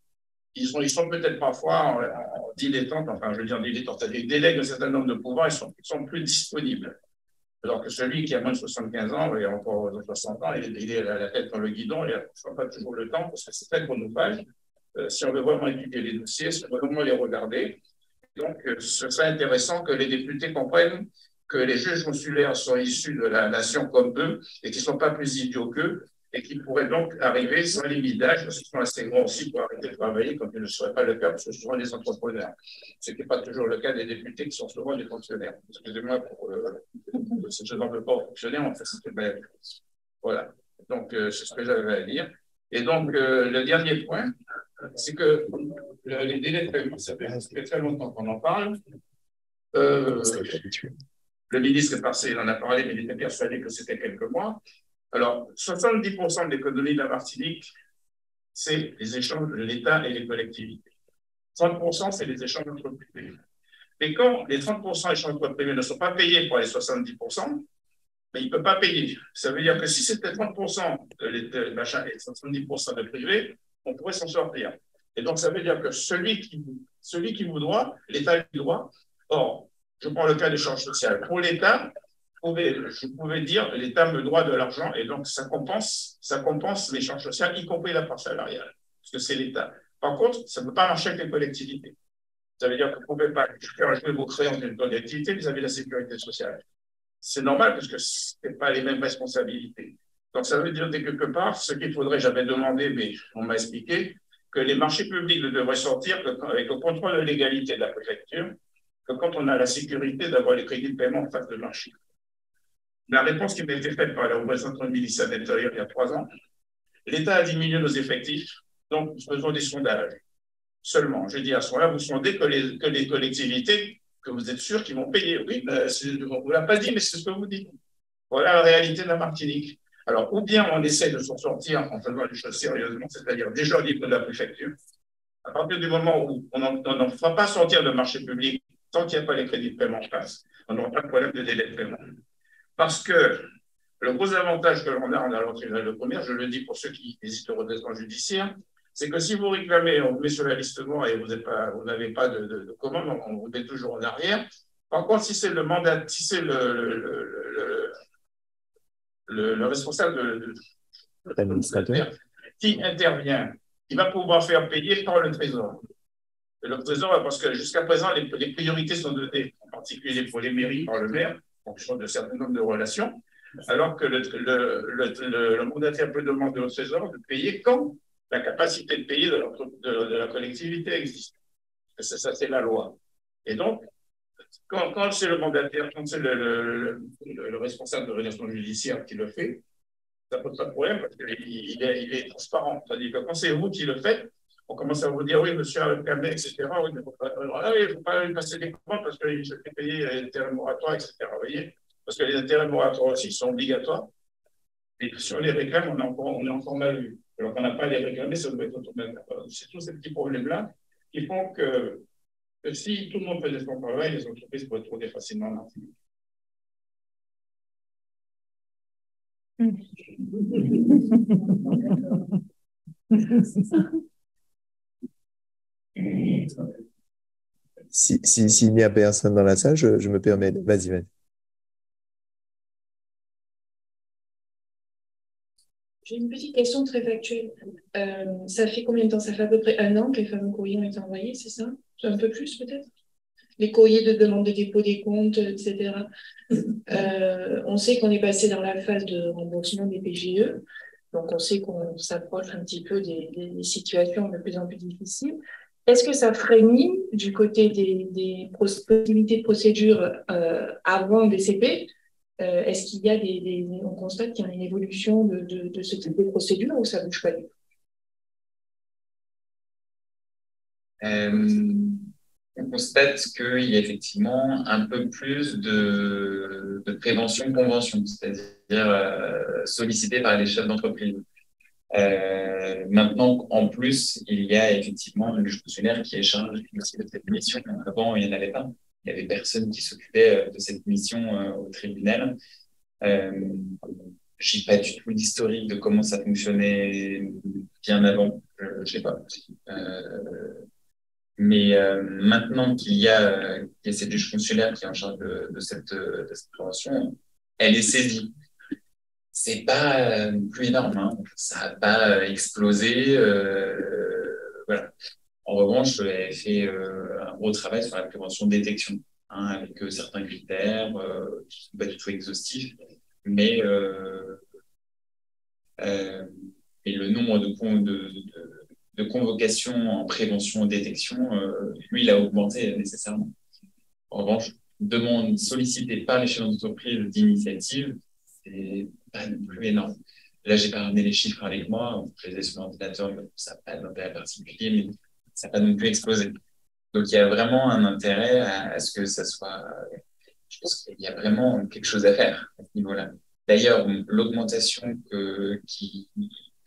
Ils sont peut-être parfois en dilettantes, enfin, je veux dire dilettantes, c'est-à-dire qu'ils délèguent un certain nombre de pouvoirs, ils sont plus disponibles. Alors que celui qui a moins de 75 ans, et encore 60 ans, il est à la tête dans le guidon, il n'a pas toujours le temps, parce que c'est très chronophage. Si on veut vraiment étudier les dossiers, si on veut vraiment les regarder, donc ce serait intéressant que les députés comprennent que les juges consulaires sont issus de la nation comme eux et qui ne sont pas plus idiots qu'eux et qui pourraient donc arriver sans limite d'âge, parce qu'ils sont assez grands aussi pour arrêter de travailler, comme il ne serait pas le cas, parce que ce sont des entrepreneurs. Ce qui n'est pas toujours le cas des députés qui sont souvent des fonctionnaires. Excusez-moi, je n'en veux pas aux fonctionnaires, en fait, c'est belle. Voilà. Donc, c'est ce que j'avais à dire. Et donc, le dernier point, c'est que les délais de paiement, ça fait très longtemps qu'on en parle. Le ministre est passé, il en a parlé, mais il était persuadé que c'était quelques mois. Alors, 70% de l'économie de la Martinique, c'est les échanges de l'État et les collectivités. 30%, c'est les échanges entre privés. Et quand les 30% échanges entre privés ne sont pas payés pour les 70%, mais il ne peut pas payer. Ça veut dire que si c'était 30% de machin et 70% de privé, on pourrait s'en sortir. Et donc, ça veut dire que celui qui vous doit, l'État lui doit. Or, je prends le cas d'échange social. Pour l'État, je pouvais dire l'État me doit de l'argent et donc ça compense l'échange social, y compris la part salariale, parce que c'est l'État. Par contre, ça ne peut pas marcher avec les collectivités. Ça veut dire que vous ne pouvez pas faire jouer vos créances d'une collectivité vis-à-vis de la sécurité sociale. C'est normal parce que ce n'est pas les mêmes responsabilités. Donc, ça veut dire que quelque part, ce qu'il faudrait, j'avais demandé, mais on m'a expliqué, que les marchés publics ne devraient sortir qu'avec le contrôle de légalité de la préfecture, que quand on a la sécurité d'avoir les crédits de paiement en face de marché. La réponse qui m'a été faite par la représentante du ministère de l'Intérieur il y a 3 ans, l'État a diminué nos effectifs, donc nous faisons des sondages. Seulement, je dis à ce moment-là, vous sondez que les collectivités, que vous êtes sûrs qu'ils vont payer. Oui, on ne vous l'a pas dit, mais c'est ce que vous dites. Voilà la réalité de la Martinique. Alors, ou bien on essaie de s'en sortir en faisant les choses sérieusement, c'est-à-dire déjà au niveau de la préfecture, à partir du moment où on n'en fera pas sortir le marché public tant qu'il n'y a pas les crédits de paiement en place, on n'aura pas de problème de délai de paiement. Parce que le gros avantage que l'on a en allant au tribunal de commerce, je le dis pour ceux qui hésitent au redressement judiciaire, c'est que si vous réclamez, on vous met sur la liste noire et vous n'avez pas de commande, on vous met toujours en arrière. Par contre, si c'est le mandat, si c'est le responsable de l'administrateur qui intervient, il va pouvoir faire payer par le Trésor. Le Trésor, parce que jusqu'à présent, les priorités sont données, en particulier pour les mairies, par le maire, en fonction de certains nombres de relations, alors que le mandataire peut demander au Trésor de payer quand la capacité de payer de la collectivité existe. Ça, c'est la loi. Et donc, quand c'est le mandataire, quand c'est le responsable de redressement judiciaire qui le fait, ça ne pose pas de problème parce qu'il est transparent. C'est-à-dire que quand c'est vous qui le faites, on commence à vous dire oui, monsieur a réclamé, etc. Oui, mais il ne faut pas lui passer des commandes parce qu'il se fait payer les intérêts moratoires, etc. Vous voyez, parce que les intérêts moratoires aussi sont obligatoires. Et si on les réclame, on est encore mal vu. Alors qu'on n'a pas à les réclamer, ça doit être automatiquement. C'est tous ces petits problèmes-là qui font que si tout le monde faisait son travail, les entreprises pourraient trouver facilement en Martinique. S'il n'y a personne dans la salle, je me permets. Vas-y. J'ai une petite question très factuelle. Ça fait combien de temps? Ça fait à peu près 1 an que les fameux courriers ont été envoyés, c'est ça? Un peu plus peut-être? Les courriers de demande de dépôt des comptes, etc. On sait qu'on est passé dans la phase de remboursement des PGE, donc on sait qu'on s'approche un petit peu des situations de plus en plus difficiles. Est-ce que ça frémit du côté des possibilités de procédure avant des CP? Est-ce qu'il y a on constate qu'il y a une évolution de ce type de procédure ou ça ne bouge pas du tout? On constate qu'il y a effectivement un peu plus de prévention-convention, c'est-à-dire sollicité par les chefs d'entreprise. Maintenant, en plus, il y a effectivement le juge consulaire qui est chargé de cette mission. Avant, il n'y en avait pas. Il n'y avait personne qui s'occupait de cette mission au tribunal. j'ai pas du tout l'historique de comment ça fonctionnait bien avant. Je sais pas. Mais maintenant qu'il y a cette juge consulaire qui est en charge de cette prévention, elle est saisie. C'est pas plus énorme, hein. Ça n'a pas explosé. Voilà. En revanche, elle fait un gros travail sur la prévention de détection, hein, avec certains critères qui ne sont pas du tout exhaustifs, mais et le nombre de convocations en prévention et détection, lui, il a augmenté nécessairement. En revanche, demande sollicitée par les chefs d'entreprise d'initiative, c'est pas non plus énorme. Là, j'ai pas ramené les chiffres avec moi, je les ai sur l'ordinateur, mais ça n'a pas d'intérêt particulier, mais ça n'a pas non plus explosé. Donc, il y a vraiment un intérêt à ce que ça soit. Je pense qu'il y a vraiment quelque chose à faire à ce niveau-là. D'ailleurs, l'augmentation que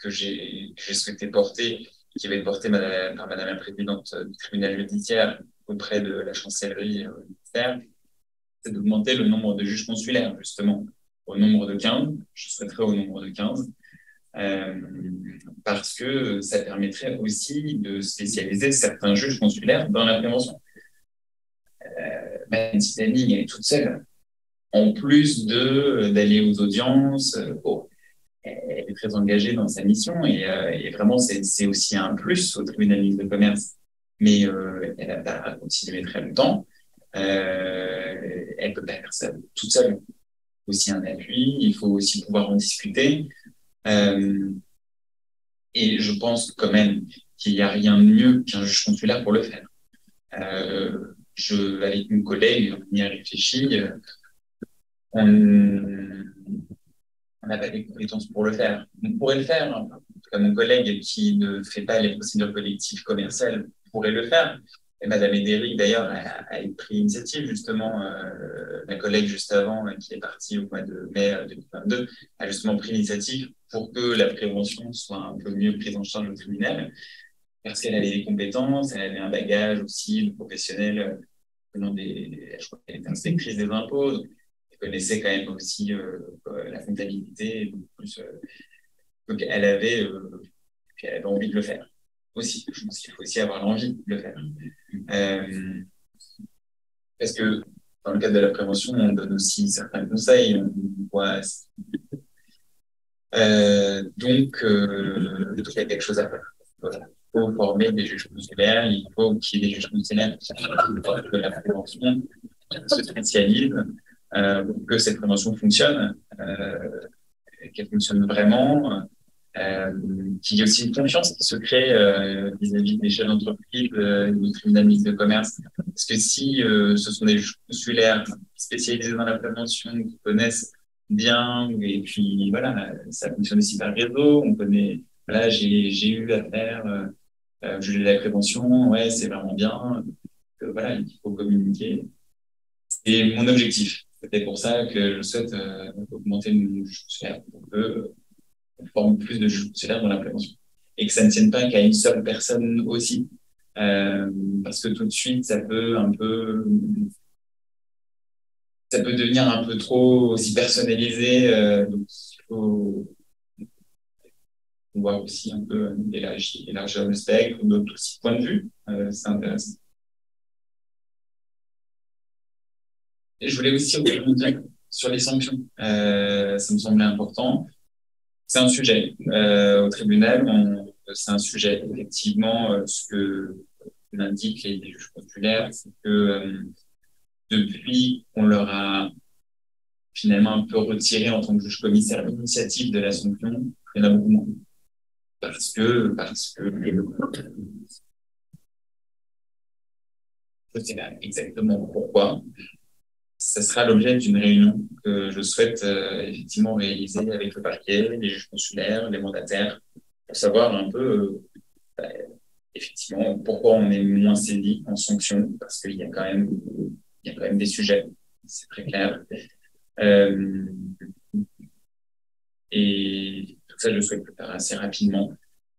j'ai souhaité porter, qui va être portée par Madame la Présidente du tribunal judiciaire auprès de la chancellerie au ministère, c'est d'augmenter le nombre de juges consulaires, justement, au nombre de 15. Je souhaiterais au nombre de 15. Parce que ça permettrait aussi de spécialiser certains juges consulaires dans la prévention. Madame Titani, elle est toute seule. En plus d'aller aux audiences, elle est très engagée dans sa mission et vraiment, c'est aussi un plus au tribunal mixte de commerce. Mais elle n'a pas continué très longtemps. Elle ne peut pas faire ça toute seule. Il faut aussi un appui, il faut aussi pouvoir en discuter. Et je pense quand même qu'il n'y a rien de mieux qu'un juge consulaire pour le faire. Avec une collègue, on y a réfléchi. On n'a pas les compétences pour le faire. On pourrait le faire. En tout cas, mon collègue qui ne fait pas les procédures collectives commerciales pourrait le faire. Et Madame Edéric, d'ailleurs, a pris l'initiative, justement. Ma collègue, juste avant, qui est partie au mois de mai 2022, a justement pris l'initiative pour que la prévention soit un peu mieux prise en charge au tribunal, parce qu'elle avait des compétences, elle avait un bagage aussi de professionnels je crois qu'elle était inspectrice des impôts, donc elle connaissait quand même aussi la comptabilité, donc elle avait envie de le faire aussi. Je pense qu'il faut aussi avoir l'envie de le faire. Parce que dans le cadre de la prévention, on donne aussi certains conseils. Donc, il y a quelque chose à faire. Voilà. Il faut former des juges consulaires, il faut qu'il y ait des juges consulaires que la prévention se spécialise pour que cette prévention fonctionne, qu'elle fonctionne vraiment, qu'il y ait aussi une confiance qui se crée vis-à-vis des chefs d'entreprise, du tribunal mixte de commerce. Parce que si ce sont des juges consulaires spécialisés dans la prévention, qui connaissent bien, et puis voilà, ça fonctionne aussi par réseau, on connaît, voilà, j'ai eu affaire, juger de la prévention, ouais, c'est vraiment bien, voilà, il faut communiquer. C'est mon objectif. C'était pour ça que je souhaite augmenter le juge consulaire pour que on forme plus de juges consulaires dans la prévention. Et que ça ne tienne pas qu'à une seule personne aussi. Parce que tout de suite, ça peut devenir un peu trop aussi personnalisé. Donc, il faut voir aussi un peu élargir le spectre, d'autres aussi points de vue. C'est intéressant. Et je voulais aussi rebondir sur les sanctions. Ça me semblait important. C'est un sujet. Au tribunal, c'est un sujet. Effectivement, ce que l'indiquent les juges consulaires, c'est que depuis qu'on leur a finalement un peu retiré en tant que juge commissaire l'initiative de la sanction, il y en a beaucoup moins. Parce que je ne sais pas exactement pourquoi. Ça sera l'objet d'une réunion que je souhaite effectivement réaliser avec le parquet, les juges consulaires, les mandataires, pour savoir un peu effectivement pourquoi on est moins saisi en sanction, parce qu'il y a quand même des sujets, c'est très clair. Et tout ça, je souhaite le faire assez rapidement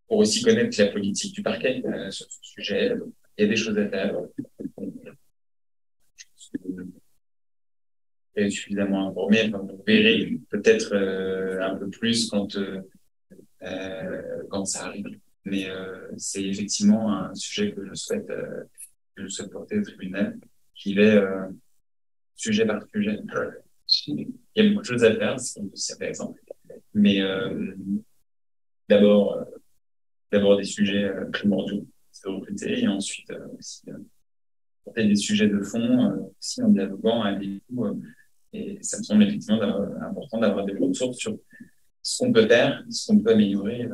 pour aussi connaître la politique du parquet sur ce sujet. Il y a des choses à faire. est suffisamment informé. Enfin, vous verrez peut-être un peu plus quand ça arrive. Mais c'est effectivement un sujet que je souhaite porter au tribunal, qui est sujet par sujet. Il y a beaucoup de choses à faire, c'est par exemple. Mais d'abord des sujets primordiaux, c'est de recruter, et ensuite aussi porter des sujets de fond, aussi en dialoguant avec vous. Et ça me semble effectivement important d'avoir des ressources sur ce qu'on peut faire, ce qu'on peut améliorer.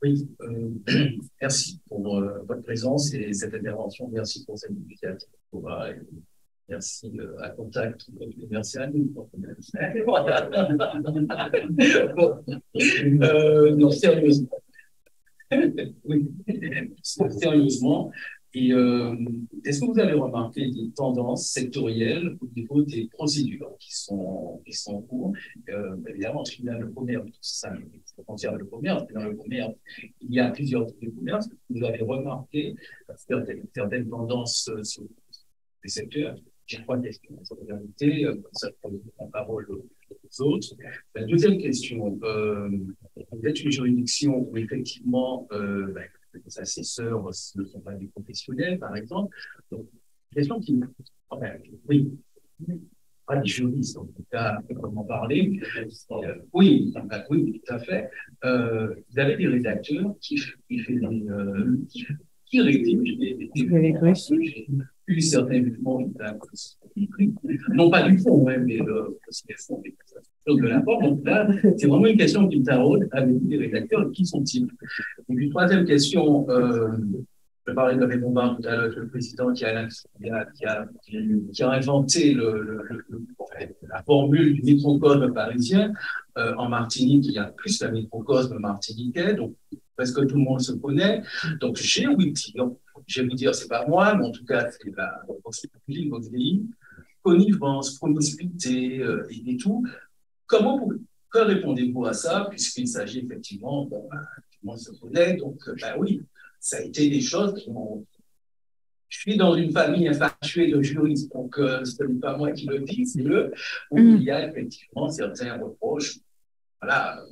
Oui, merci pour votre présence et cette intervention. Merci pour cette initiative. Merci à Contact. Merci à nous. Voilà. Non, sérieusement. Oui, sérieusement. Et est-ce que vous avez remarqué des tendances sectorielles au niveau des procédures qui sont en cours? Évidemment, dans le commerce, ça concerne le commerce, mais dans le commerce, il y a plusieurs types de commerce. Vous avez remarqué certaines tendances sur les secteurs. J'ai trois questions. En réalité, ça prend la parole aux autres. La deuxième question, vous êtes une juridiction où effectivement, les assesseurs ne sont pas des professionnels, par exemple. Donc, question qui... Enfin, oui, pas des juristes, en tout cas, comment parler. Oui, oui, tout à fait. Vous avez des rédacteurs qui rédigent des eu certains mouvements non pas du fond, mais de la forme. Donc là, c'est vraiment une question qui me taraude avec les rédacteurs. Qui sont-ils? Et puis, troisième question, je parlais de Raymond Barre tout à l'heure, le président qui a inventé la formule du microcosme parisien. En Martinique, il y a plus la microcosme martiniquais, donc presque tout le monde se connaît. Donc, j'ai ouï dire, je vais vous dire, c'est pas moi, mais en tout cas, c'est la votre pays, connivence, promiscuité et tout. Que répondez-vous à ça, puisqu'il s'agit effectivement, tout le monde se connaît, donc oui, ça a été des choses qui m'ont... Je suis dans une famille infatuée de juristes, donc ce n'est pas moi qui le dis, c'est eux, où il y a effectivement certains reproches. Voilà.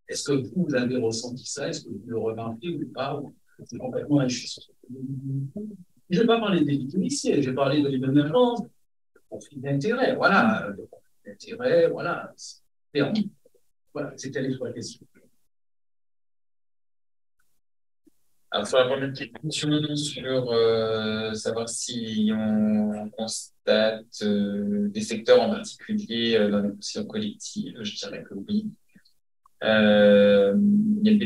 Est-ce que vous avez ressenti ça? Est-ce que vous le remarquez ou pas? C'est complètement injuste. Je ne vais pas parler des policiers, je vais parler de l'événement, conflit d'intérêt, voilà. Le conflit d'intérêt, voilà. Voilà, c'était les trois questions. Alors, sur la première question, sur savoir si on constate des secteurs en particulier dans les procédures collectives, je dirais que oui. Il y a le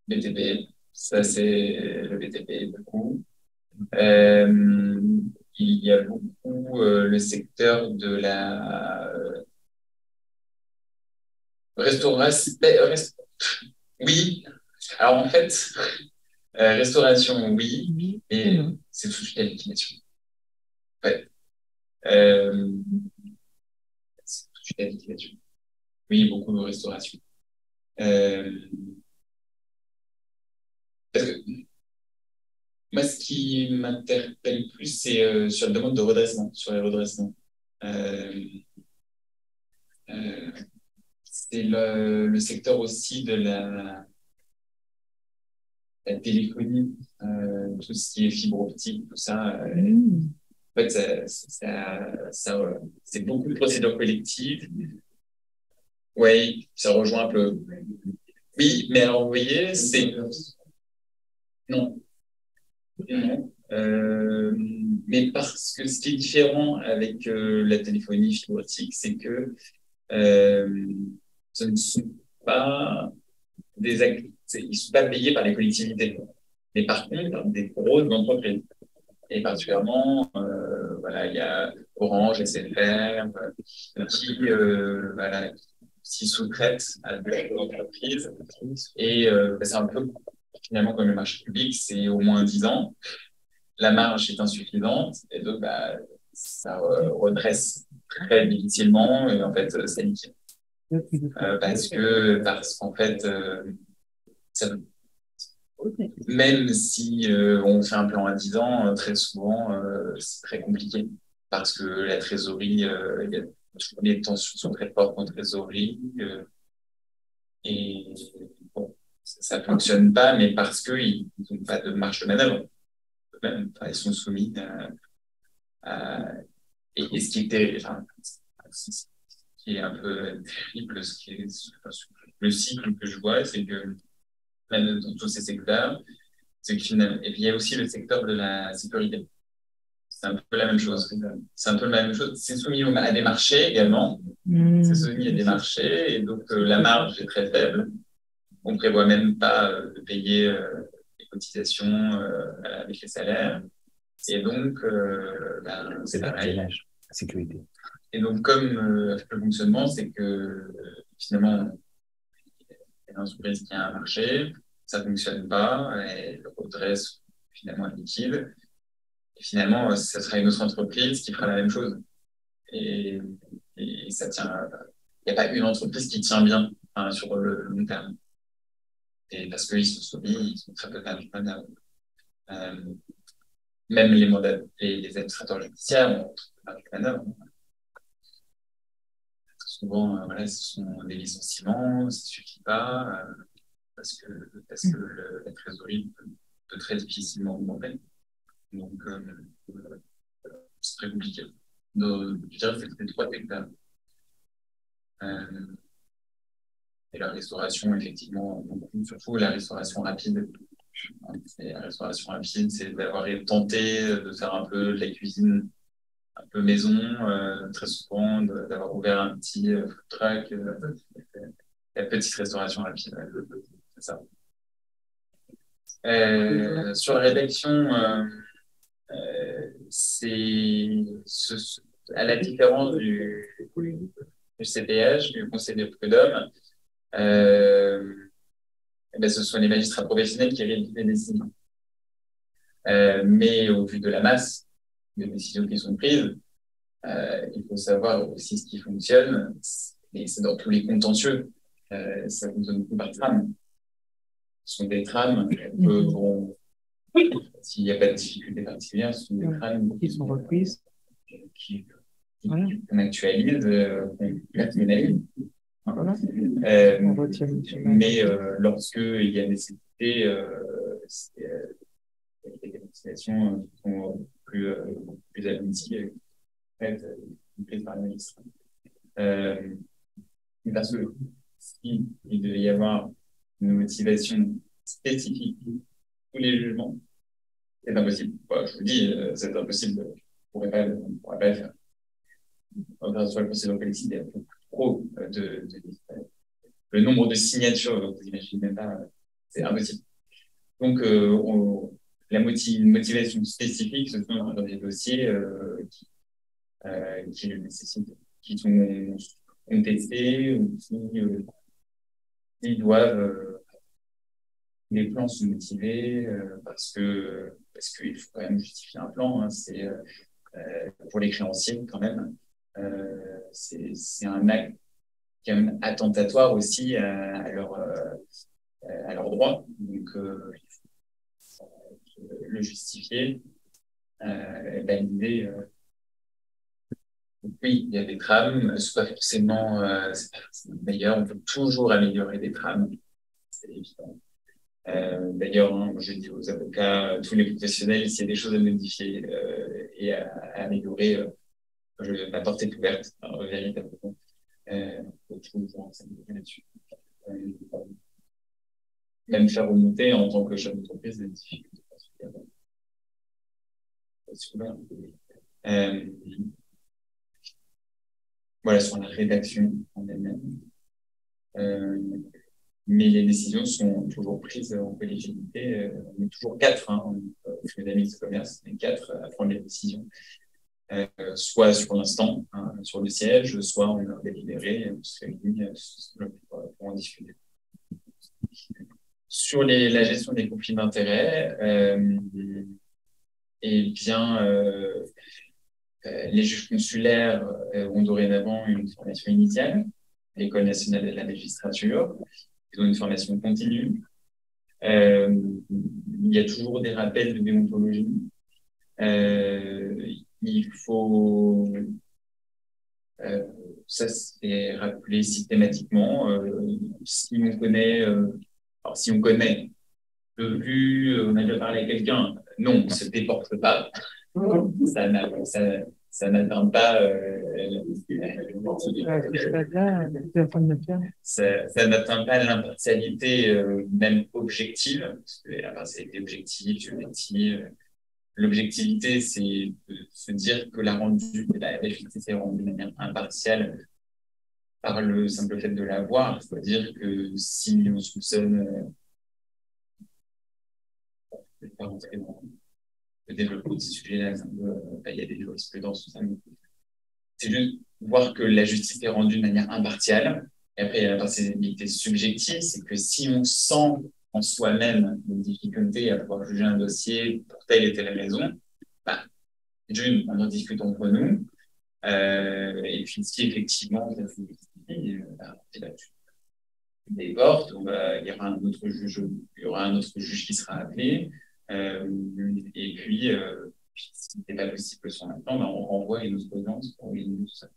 BTP, ça c'est le BTP beaucoup. Il y a beaucoup le secteur de la restauration. Oui, alors en fait, restauration, oui, et c'est tout de suite la liquidation. Ouais. C'est tout de suite la liquidation. Oui, beaucoup de restauration. Parce que moi, ce qui m'interpelle plus, c'est sur le demande de redressement, sur les redressements. C'est le secteur aussi de la téléphonie, tout ce qui est fibre optique, tout ça. En fait, c'est beaucoup de procédures collectives. Oui, ça rejoint un peu. Oui, mais alors, vous voyez, c'est... Non. Non. Mais parce que ce qui est différent avec la téléphonie fibre optique, c'est que ce ne sont pas ils ne sont pas payés par les collectivités, mais par contre par des grosses entreprises. Et particulièrement, voilà, il y a Orange, SFR, qui sous-traitent à des entreprises. Et c'est un peu, finalement, comme le marché public, c'est au moins 10 ans. La marge est insuffisante, et donc ça redresse très difficilement, et en fait, c'est liquide. Parce qu'en fait, Même si on fait un plan à 10 ans, très souvent, c'est très compliqué parce que la trésorerie, il y a toujours les tensions sont très fortes en trésorerie et bon, ça fonctionne pas, mais parce qu'ils n'ont pas de marge de manœuvre. Même, enfin, ils sont soumis et ce qui est terrible, enfin, ce qui est un peu terrible, le cycle que je vois, c'est que même dans tous ces secteurs, c'est que finalement, et puis il y a aussi le secteur de la sécurité. C'est un peu la même chose. C'est un peu la même chose. C'est soumis à des marchés également. C'est soumis à des marchés et donc la marge est très faible. On ne prévoit même pas de payer les cotisations avec les salaires. Et donc, c'est pareil. La sécurité. Et donc, comme le fonctionnement, c'est que finalement, il y a une entreprise qui a un marché, ça ne fonctionne pas, elle redresse finalement un liquide. Et finalement, ça sera une autre entreprise qui fera la même chose. Et ça tient. Il n'y a pas une entreprise qui tient bien sur le long terme. Et parce qu'ils sont soumis, ils sont très peu manœuvre. Même les administrateurs judiciaires ont très peu de manœuvre. Souvent, voilà, ce sont des licenciements, ça ne suffit pas, parce que la trésorerie peut très difficilement augmenter. Donc, c'est très compliqué. Donc, je dirais que c'est les trois secteurs. Et la restauration, effectivement, beaucoup, surtout la restauration rapide. Et la restauration rapide, c'est d'avoir tenté de faire un peu de la cuisine un peu maison, très souvent, d'avoir ouvert un petit food truck, la petite restauration rapide, c'est ça. Sur la rédaction, c'est à la différence du CPH, du Conseil des prud'hommes, ce sont les magistrats professionnels qui rédigent les décisions. Mais au vu de la masse de décisions qui sont prises, il faut savoir aussi ce qui fonctionne, et c'est dans tous les contentieux. Ça fonctionne beaucoup par trame. Ce sont des trames s'il n'y a pas de difficulté particulière, ce sont des trames qui sont reprises, qu'on actualise, qu'on personnalise. Voilà. Mais lorsqu'il y a nécessité, les qualifications sont plus abouties, prises par le ministre. Parce que s'il devait y avoir une motivation spécifique tous les jugements, c'est impossible. Je vous dis, c'est impossible. On ne pourrait pas le faire. Sur le procédure collective, il y a trop le nombre de signatures, vous imaginez même pas, c'est impossible. Donc, la motivation spécifique, ce sont des dossiers qui le nécessitent, qui sont contestés ou qui doivent. Les plans sont motivés parce qu'il faut quand même justifier un plan. Hein, c'est pour les créanciers quand même. C'est un acte quand même attentatoire aussi à leurs droits. Donc, il faut le justifier, valider. Oui, il y a des trames, c'est pas forcément meilleur. On peut toujours améliorer des trames, c'est évident. D'ailleurs, je dis aux avocats, tous les professionnels, s'il y a des choses à modifier et à améliorer, la porte est ouverte, véritablement. Faut toujours s'améliorer là-dessus. Même faire remonter en tant que chef d'entreprise des difficultés particulières. Voilà, sur la rédaction en elle-même. Mais les décisions sont toujours prises en collégialité. On est toujours 4, les amis de commerce, on est 4 à prendre les décisions. Soit sur l'instant, sur le siège, soit on a délibéré, on se réunit pour en discuter. Sur la gestion des conflits d'intérêts, eh bien, les juges consulaires ont dorénavant une formation initiale, l'École nationale de la magistrature. Ils ont une formation continue. Il y a toujours des rappels de déontologie. Il faut, ça c'est rappelé systématiquement. Si on connaît, alors si on connaît, on a déjà parlé à quelqu'un, non, on se déporte pas. Ça n'atteint pas ça n'atteint pas l'impartialité même objective, parce que l'impartialité objective, subjective. L'objectivité, c'est de se dire que la justice est rendue de manière impartiale par le simple fait de la voir. C'est-à-dire que si on soupçonne, je ne vais pas rentrer dans le développement de ces sujets-là, il y a des jurisprudences, tout ça, mais c'est juste voir que la justice est rendue de manière impartiale. Et après, il y a l'impartialité subjective, c'est que si on sent en soi-même une difficulté à pouvoir juger un dossier pour telle et telle raison, bah, d'une, on en discute entre nous, et puis si effectivement ça se justifie, des portes où il y aura un autre juge qui sera appelé, et puis si ce n'est pas possible son maintenant, on renvoie une autre audience pour organiser tout ça.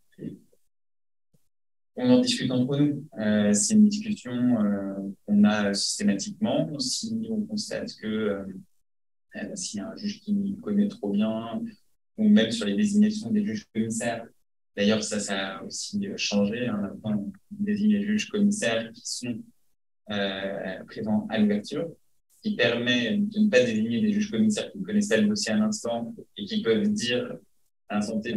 On en discute entre nous. C'est une discussion qu'on a systématiquement. Si on constate que s'il y a un juge qui connaît trop bien, ou même sur les désignations des juges commissaires. D'ailleurs, ça a aussi changé. Maintenant, on désigne les juges commissaires qui sont présents à l'ouverture, qui permet de ne pas désigner des juges commissaires qui connaissent le dossier à l'instant et qui peuvent dire à l'instant T,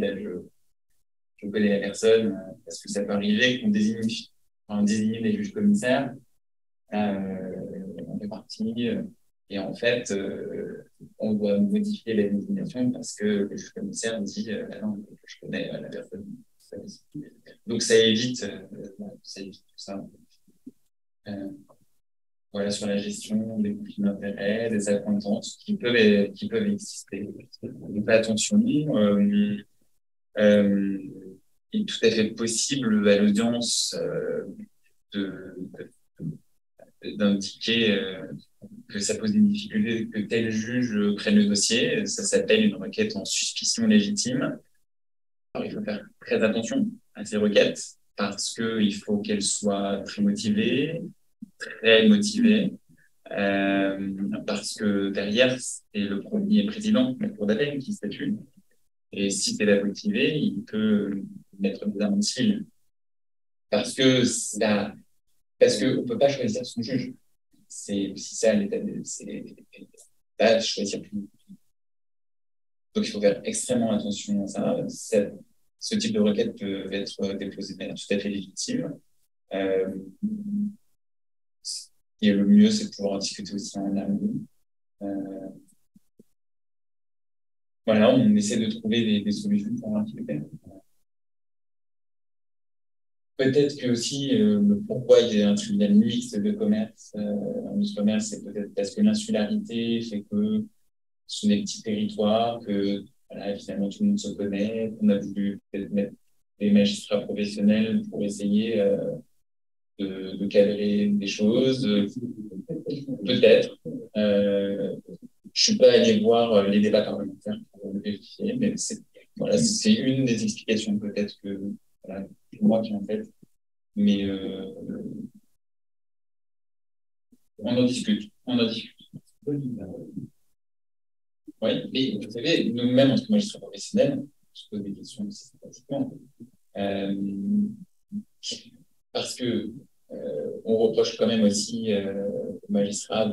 je connais la personne, parce que ça peut arriver qu'on désigne des juges commissaires, on fait partie, et en fait, on doit modifier la désignation parce que le juge commissaire dit non, je connais la personne. Donc ça évite tout ça. Voilà, sur la gestion des conflits d'intérêts, des accointances qui peuvent exister. Donc attention, il est tout à fait possible à l'audience d'indiquer que ça pose une difficulté, que tel juge prenne le dossier. Ça s'appelle une requête en suspicion légitime. Alors, il faut faire très attention à ces requêtes parce qu'il faut qu'elles soient très motivées, parce que derrière, c'est le premier président de la Cour d'appel qui statue. Et si c'est pas motivé, il peut mettre des amendes civiles. Parce que on peut pas choisir son juge. C'est aussi ça l'état c'est pas choisir plus. Donc il faut faire extrêmement attention à ça. Ce type de requête peut être déposé de manière tout à fait légitime. Et le mieux, c'est de pouvoir en discuter aussi en amont. Voilà, on essaie de trouver des solutions pour un petit peu. Peut-être que aussi, pourquoi il y a un tribunal mixte de commerce en commerce, c'est peut-être parce que l'insularité fait que ce sont des petits territoires, que voilà, finalement tout le monde se connaît, qu'on a voulu peut-être mettre des magistrats professionnels pour essayer de cadrer des choses. Peut-être. Je suis pas allé voir les débats parlementaires pour le vérifier, mais c'est une des explications peut-être que voilà, moi qui en fait. Mais on en discute. Oui, mais vous savez, nous-mêmes, en tant que magistrats professionnels, on se pose des questions systématiquement. Parce que on reproche quand même aussi aux magistrats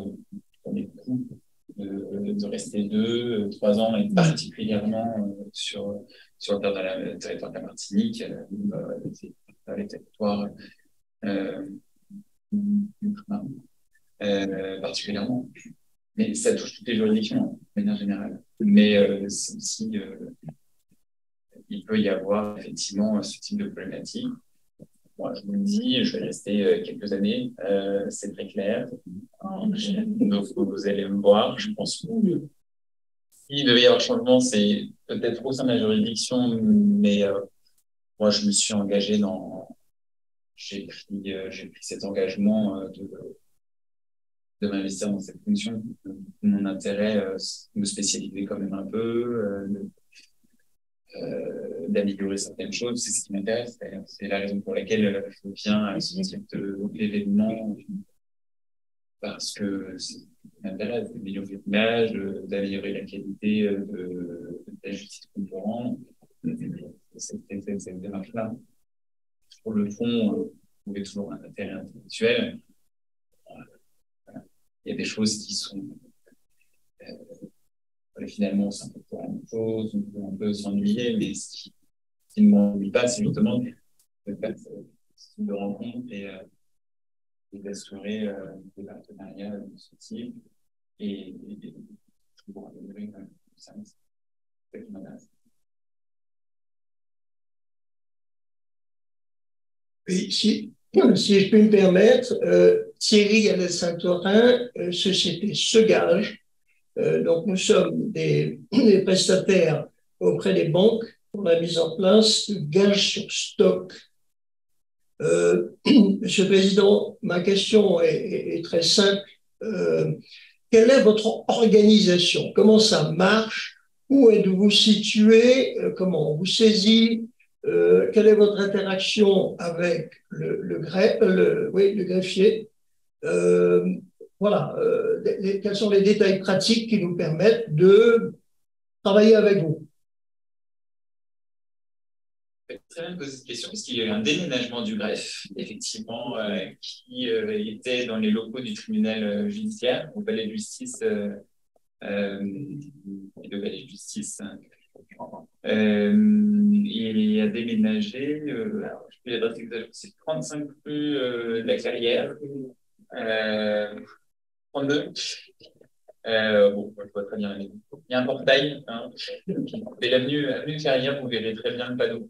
de rester 2-3 ans, et particulièrement sur le territoire de la Martinique, les territoires particulièrement. Mais ça touche toutes les juridictions, de manière générale. Mais c'est aussi, il peut y avoir effectivement ce type de problématique. Moi, je vous le dis, je vais rester quelques années, c'est très clair. Donc, vous allez me voir, je pense. S'il devait y avoir changement, c'est peut-être au sein de la juridiction, mais moi, je me suis engagé j'ai pris cet engagement de m'investir dans cette fonction. Mon intérêt, me spécialiser quand même un peu, d'améliorer certaines choses, c'est ce qui m'intéresse. C'est la raison pour laquelle je viens à ce type d'événement, parce que ça m'intéresse d'améliorer l'image, d'améliorer la qualité de la justice qu'on peut rendre. Cette démarche-là. Pour le fond, vous trouvez toujours un intérêt intellectuel. Il y a des choses qui sont finalement c'est un peu la même chose, on peut un peu s'ennuyer, mais ce qui ne m'ennuie pas, c'est justement de faire ce type de rencontre et d'assurer des partenariats de ce type et pour améliorer le service. C'est ce qui m'intéresse. Oui, si je peux me permettre, Thierry Gallet-Saint-Orin, société Segage. Donc, nous sommes des prestataires auprès des banques pour la mise en place de gages sur stock. Monsieur le Président, ma question est très simple. Quelle est votre organisation? Comment ça marche? Où êtes-vous situé? Comment on vous saisit? Quelle est votre interaction avec le greffier? Voilà, quels sont les détails pratiques qui nous permettent de travailler avec vous? Très bien posé cette question, parce qu'il y a eu un déménagement du greffe, effectivement, qui était dans les locaux du tribunal judiciaire, au palais de justice, et le palais de justice. Il a déménagé, alors, je peux l'adresse exacte, c'est 35 rue de la Carrière, 32. Bon, je vois très bien la maison. Il y a un portail, hein. Et l'avenue Carrière, vous verrez très bien le panneau.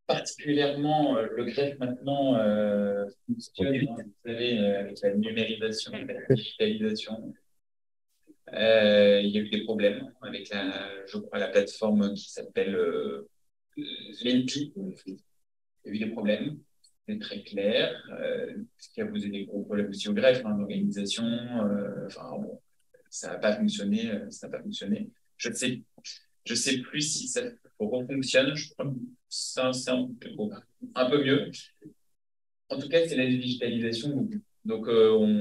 Particulièrement, le greffe maintenant fonctionne, hein, vous savez, avec la numérisation, la digitalisation. Il y a eu des problèmes avec je crois, la plateforme qui s'appelle l'ENPI. Il y a eu des problèmes, c'est très clair, ce qui a posé des gros problèmes aussi au greffe, hein, l'organisation. Enfin, bon, ça n'a pas fonctionné. Je sais plus si ça refonctionne. Je crois que c'est un peu mieux. En tout cas, c'est la digitalisation. Donc,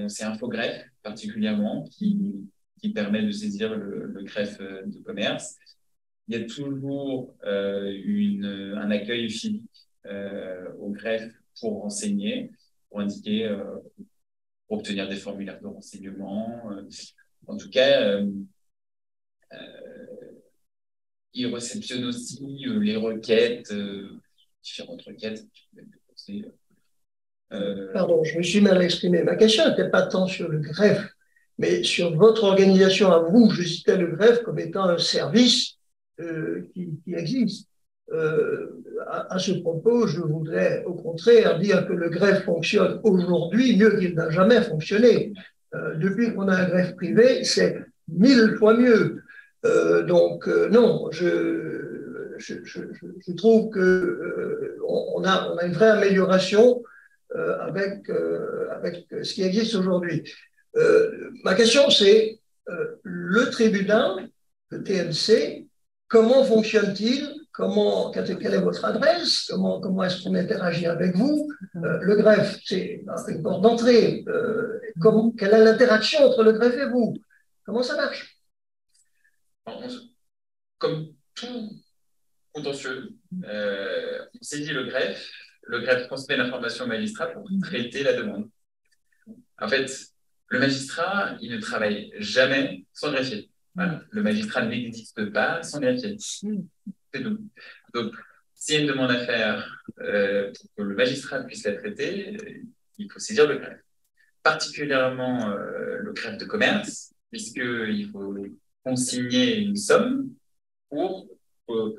c'est Infogreffe particulièrement qui permet de saisir le greffe de commerce. Il y a toujours un accueil physique au greffe pour renseigner, pour indiquer, pour obtenir des formulaires de renseignement. En tout cas, il réceptionne aussi les requêtes, différentes requêtes. Pardon, je me suis mal exprimé. Ma question n'était pas tant sur le greffe, mais sur votre organisation à vous. Je citais le greffe comme étant un service qui existe. À ce propos, je voudrais au contraire dire que le greffe fonctionne aujourd'hui mieux qu'il n'a jamais fonctionné. Depuis qu'on a un greffe privé, c'est 1000 fois mieux. Donc, non, je trouve qu'on a une vraie amélioration avec ce qui existe aujourd'hui. Ma question, c'est le tribunal, le TNC, comment fonctionne-t-il? Quelle est votre adresse? Comment est-ce qu'on interagit avec vous? Le greffe, c'est une porte d'entrée. Quelle est l'interaction entre le greffe et vous? Comment ça marche? Comme tout contentieux, on saisit le greffe transmet l'information au magistrat pour traiter la demande. En fait, le magistrat, il ne travaille jamais sans greffier. Voilà. Le magistrat n'existe pas sans greffier. C'est tout. Donc, s'il y a une demande à faire pour que le magistrat puisse la traiter, il faut saisir le greffe. Particulièrement le greffe de commerce, puisqu'il faut consigner une somme pour qu'on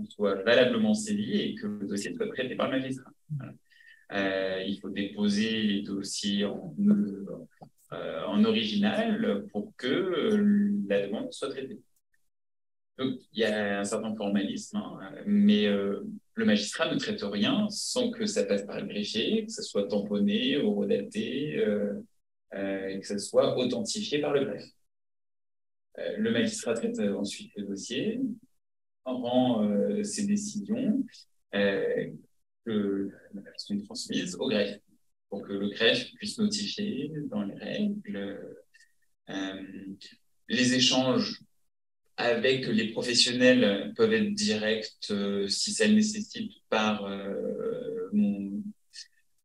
soit valablement saisi et que le dossier soit traité par le magistrat. Voilà. Il faut déposer les dossiers en original pour que la demande soit traitée. Donc, il y a un certain formalisme, hein, mais le magistrat ne traite rien sans que ça passe par le greffier, que ça soit tamponné, horodaté, et que ça soit authentifié par le greffe. Le magistrat traite ensuite le dossier, rend ses décisions, que sont transmises au greffe, pour que le greffe puisse notifier dans les règles les échanges avec les professionnels peuvent être directs si ça le nécessite par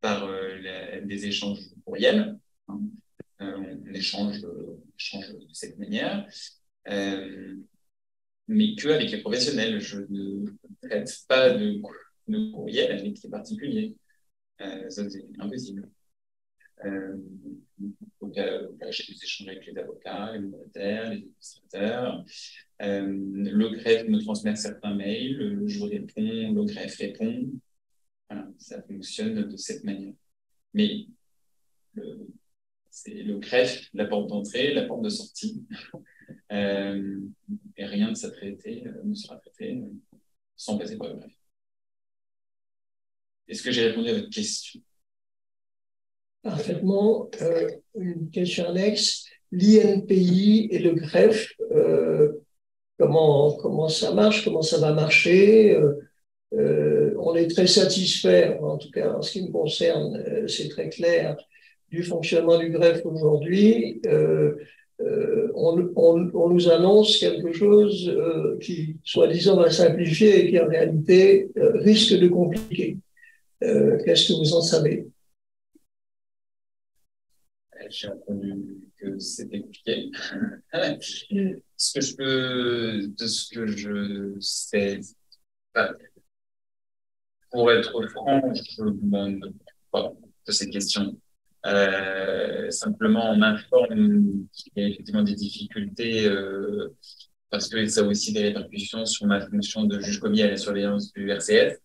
des échanges courriels. Hein. On échange de cette manière, mais qu'avec les professionnels. Je ne traite pas de courriel avec les particuliers. Ça, c'est impossible. J'ai des échanges avec les avocats, les mandataires, les administrateurs. Le greffe me transmet certains mails, je réponds, le greffe répond. Voilà, ça fonctionne de cette manière. Mais c'est le greffe, la porte d'entrée, la porte de sortie. Et rien ne sera traité sans passer par le greffe. Est-ce que j'ai répondu à votre question? Parfaitement. Une question annexe. L'INPI et le greffe, comment ça marche, comment ça va marcher? On est très satisfait, en tout cas en ce qui me concerne, c'est très clair, du fonctionnement du greffe aujourd'hui. On nous annonce quelque chose qui, soi-disant, va simplifier et qui, en réalité, risque de compliquer. Qu'est-ce que vous en savez? J'ai entendu que c'était compliqué. De ce que je sais, pour être franc, je ne me demande pas de ces questions. Simplement, on m'informe qu'il y a effectivement des difficultés parce que ça a aussi des répercussions sur ma fonction de juge commis à la surveillance du RCS.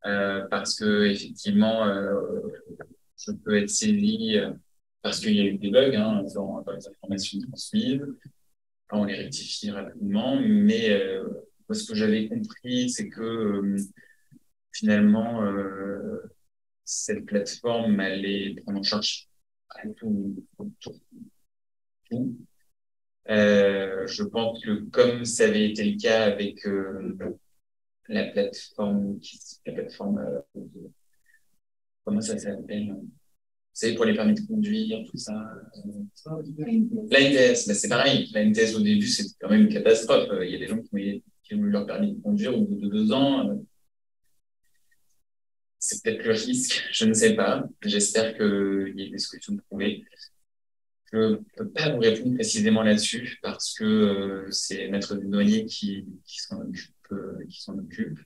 Parce que effectivement, je peux être saisi parce qu'il y a eu des bugs dans les informations transmises. On les rectifie rapidement, mais moi, ce que j'avais compris, c'est que finalement, cette plateforme allait prendre en charge tout. Je pense que comme ça avait été le cas avec la plateforme, comment ça s'appelle? C'est pour les permis de conduire, tout ça. L'ANTS, c'est pareil. L'ANTS, au début, c'était quand même une catastrophe. Il y a des gens qui ont eu leur permis de conduire au bout de 2 ans. C'est peut-être le risque, je ne sais pas. J'espère qu'il y ait des solutions trouvées. Je ne peux pas vous répondre précisément là-dessus parce que c'est Maître Dudouanier qui s'en occupe.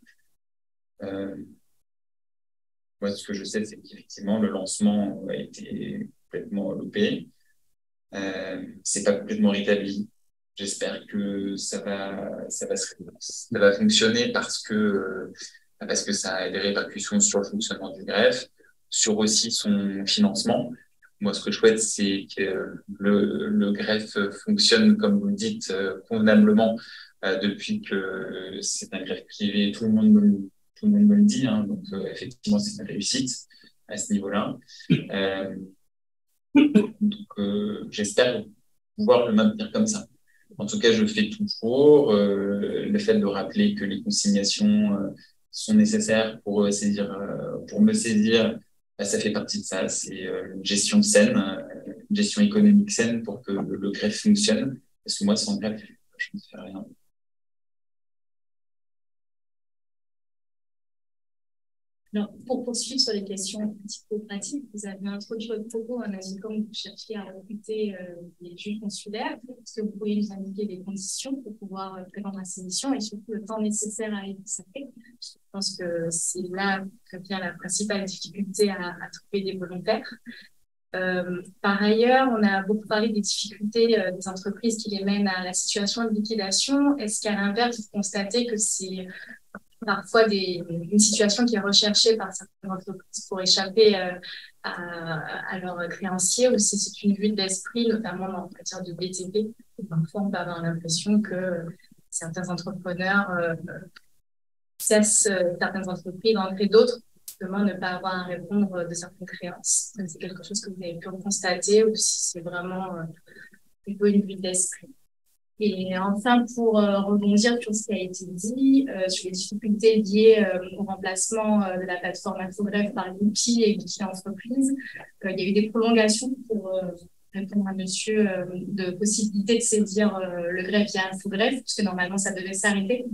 Moi, ce que je sais, c'est qu'effectivement, le lancement a été complètement loupé. C'est pas complètement rétabli. J'espère que ça va fonctionner parce que ça a des répercussions sur le fonctionnement du greffe, sur aussi son financement. Moi, ce que je souhaite, c'est que le greffe fonctionne, comme vous le dites, convenablement depuis que c'est un greffe privé. Tout le monde me le dit, donc effectivement, c'est une réussite à ce niveau-là. Donc, j'espère pouvoir le maintenir comme ça. En tout cas, je fais tout pour. Le fait de rappeler que les consignations sont nécessaires pour me saisir, ça fait partie de ça. C'est une gestion saine, une gestion économique saine pour que le greffe fonctionne. Parce que moi, sans greffe, je ne fais rien. Alors, pour poursuivre sur les questions pratico-pratiques, vous avez introduit votre propos en indiquant que vous cherchiez à recruter des juges consulaires. Est-ce que vous pourriez nous indiquer des conditions pour pouvoir prétendre à ces missions et surtout le temps nécessaire à y consacrer? Je pense que c'est là que vient la principale difficulté à trouver des volontaires. Par ailleurs, on a beaucoup parlé des difficultés des entreprises qui les mènent à la situation de liquidation. Est-ce qu'à l'inverse, vous constatez que c'est parfois une situation qui est recherchée par certaines entreprises pour échapper à leurs créanciers, ou si c'est une vue d'esprit, notamment en matière de BTP. Parfois, on peut avoir l'impression que certains entrepreneurs cessent certaines entreprises, d'entrer d'autres, justement ne pas avoir à répondre de certaines créances. C'est quelque chose que vous avez pu constater ou si c'est vraiment plutôt une vue d'esprit. Et enfin, pour rebondir sur ce qui a été dit, sur les difficultés liées au remplacement de la plateforme Infogreffe par l'outil et l'outil entreprise, il y a eu des prolongations pour répondre à monsieur de possibilité de saisir le greffe via Infogreffe, puisque normalement ça devait s'arrêter.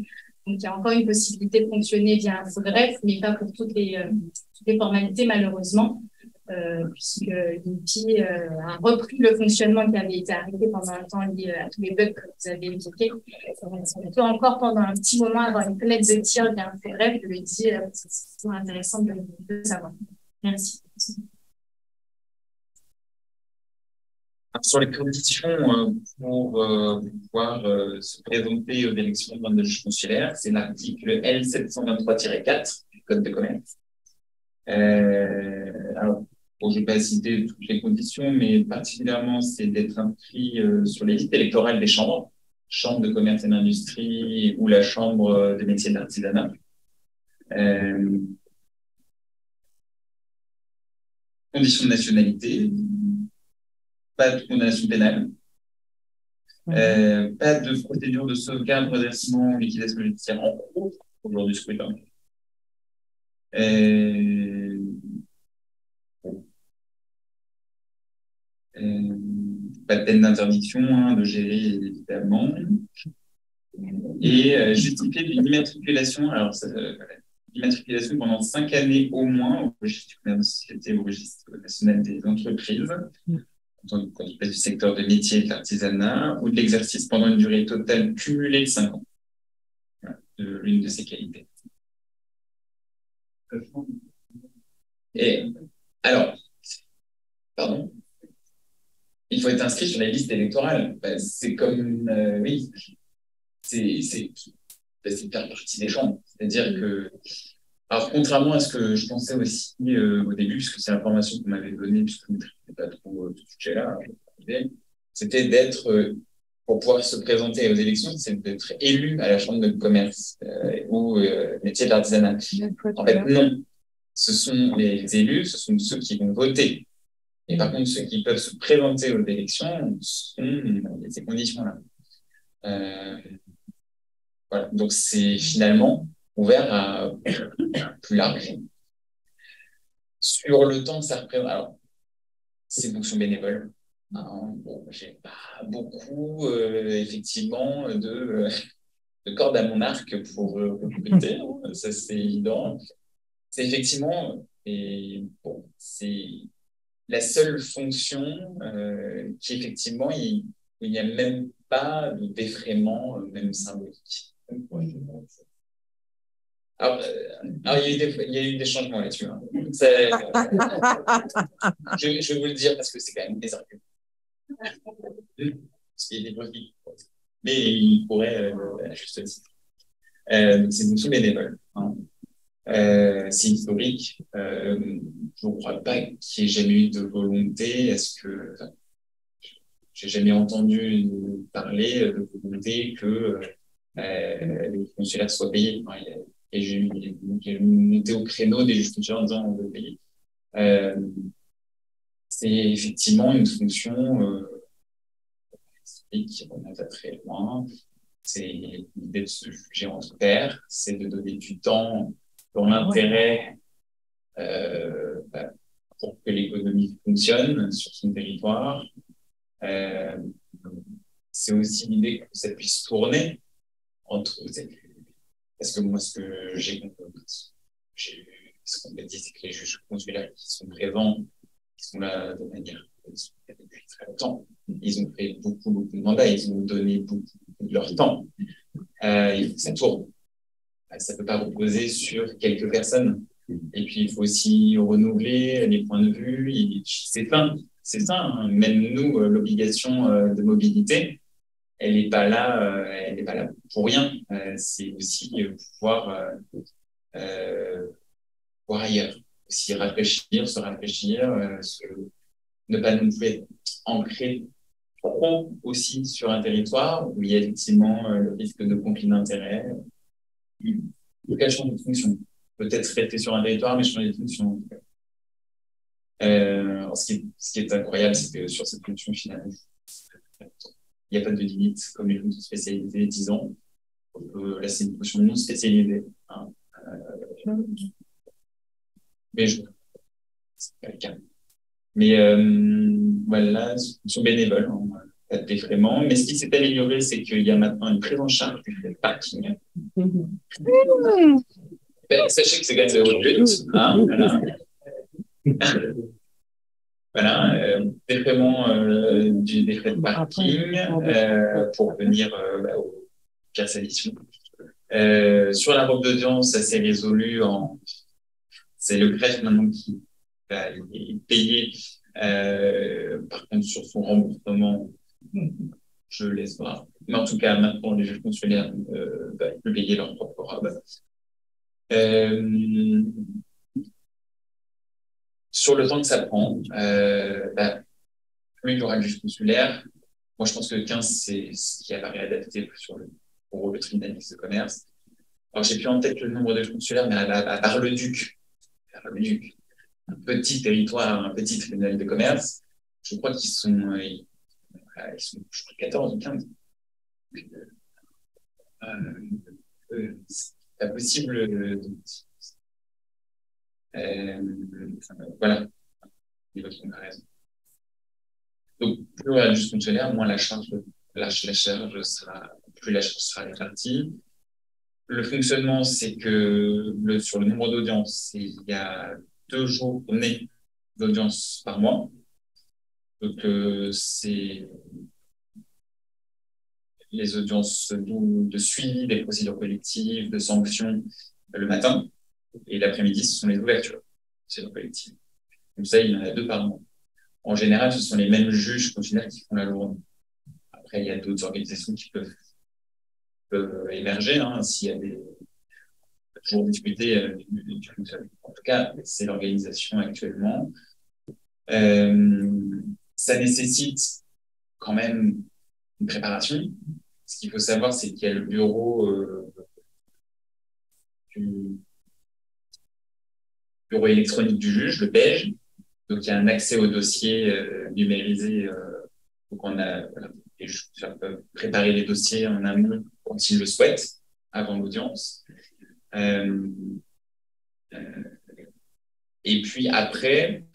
Donc il y a encore une possibilité de fonctionner via Infogreffe, mais pas pour toutes les formalités malheureusement. Puisque l'outil a repris le fonctionnement qui avait été arrêté pendant un temps lié à tous les bugs que vous avez évoqués. On peut encore pendant un petit moment avoir une fenêtre de tir bien bref, je le dis, c'est toujours intéressant de savoir. Merci. Sur les conditions pour pouvoir se présenter aux élections de juge consulaire, c'est l'article L723-4 du Code de commerce. Alors, bon, je ne vais pas citer toutes les conditions, mais particulièrement, c'est d'être inscrit sur les listes électorales des chambres, chambre de commerce et d'industrie ou la chambre des métiers de l'artisanat. Conditions de nationalité, pas de condamnation pénale, pas de procédure de sauvegarde, redressement, liquidation judiciaire en cours au jour du scrutin. Pas de peine d'interdiction de gérer, évidemment. Et justifier d'une immatriculation, alors immatriculation pendant 5 années au moins au registre du commerce de société, au registre national des entreprises, quand il passe du secteur de métier et de l'artisanat, ou de l'exercice pendant une durée totale cumulée de 5 ans, de l'une de ces qualités. Et alors, pardon, il faut être inscrit sur la liste électorale. C'est comme, oui, c'est faire partie des chambres. C'est-à-dire que, alors contrairement à ce que je pensais aussi au début, puisque c'est l'information qu'on m'avait donnée, puisque je ne maîtrisais pas trop ce sujet-là, c'était d'être, pour pouvoir se présenter aux élections, c'est d'être élu à la chambre de commerce ou métier de l'artisanat. En fait, non. Ce sont les élus, ce sont ceux qui vont voter. Et par contre, ceux qui peuvent se présenter aux élections sont ces conditions-là. Voilà. Donc, c'est finalement ouvert à plus large. Sur le temps que ça représente, alors, c'est une fonction bénévole. Bon, j'ai pas beaucoup, effectivement, de cordes à mon arc pour recruter, ça c'est évident. C'est effectivement, et bon, c'est la seule fonction qui, effectivement, il n'y a même pas de défraiement, même symbolique. Alors, il y a eu des changements là-dessus. Hein. Je vais vous le dire parce que c'est quand même des arguments. Parce qu'il y a des profils. Mais il pourrait, à juste titre. C'est une fonction bénévole. Hein. C'est historique. Je ne crois pas qu'il n'y ait jamais eu de volonté. Est-ce que j'ai jamais entendu parler de volonté que les consulaires soient payés. Enfin, j'ai monté au créneau des juges consulaires en disant on veut payer. C'est effectivement une fonction qui remonte à très loin. C'est l'idée de se juger entre pairs, c'est de donner du temps dans l'intérêt pour que l'économie fonctionne sur son territoire. C'est aussi l'idée que ça puisse tourner entre parce que moi, ce que j'ai compris, ce qu'on m'a dit, c'est que les juges consulaires qui sont présents, qui sont là de manière depuis très longtemps, ils ont fait beaucoup de mandats, ils ont donné beaucoup de leur temps. Il faut que ça tourne. Ça ne peut pas reposer sur quelques personnes. Et puis, il faut aussi renouveler les points de vue. C'est ça. Hein. Même nous, l'obligation de mobilité, elle n'est pas là pour rien. C'est aussi pouvoir voir ailleurs, aussi se rafraîchir, ne pas non plus être ancré trop aussi sur un territoire où il y a effectivement le risque de conflit d'intérêts. Quel champ de fonction. peut-être rester sur un territoire, mais changer de fonction. Ce qui est incroyable, c'est que sur cette fonction, finalement, il n'y a pas de limite, comme les fonctions spécialisées, 10 ans. Là, c'est une fonction non spécialisée. Hein. Mais c'est pas le cas. Mais voilà, fonction bénévole, hein, pas de défraiement. Mais ce qui s'est amélioré, c'est qu'il y a maintenant une prise en charge du parking. Sachez que c'est quand même de haute lutte. Hein, voilà. Voilà, défraiement des frais de parking pour venir aux classes addition. Sur la robe d'audience, ça s'est résolu c'est le greffe maintenant qui va payer. Par contre, sur son remboursement, je laisse voir. Mais en tout cas, maintenant, les juges consulaires peuvent payer leur propre robe. Sur le temps que ça prend, plus il y aura de juges consulaires. Moi, je pense que 15, c'est ce qui apparaît adapté pour le tribunal de commerce. Alors, j'ai plus en tête le nombre de juges consulaires, mais à part le Duc, un petit territoire, un petit tribunal de commerce, je crois qu'ils sont, je crois, 14 ou 15. C'est pas possible. Voilà, niveau de comparaison. Donc, plus on a de juges consulaires, moins la charge sera répartie. Le fonctionnement, c'est que sur le nombre d'audiences, il y a 2 journées d'audience par mois. Donc, c'est les audiences de suivi des procédures collectives, de sanctions le matin. Et l'après-midi, ce sont les ouvertures, procédures collectives. Comme ça, il y en a 2 par mois. En général, ce sont les mêmes juges consulaires qui font la journée. Après, il y a d'autres organisations qui peuvent émerger, hein, s'il y a toujours discuté du fonctionnement. En tout cas, c'est l'organisation actuellement. Ça nécessite quand même une préparation. Ce qu'il faut savoir, c'est qu'il y a le bureau électronique du juge, le BEJ. Donc, il y a un accès au dossier numérisé. Donc, les juges peuvent préparer les dossiers en amont quand ils le souhaitent, avant l'audience. Et puis après,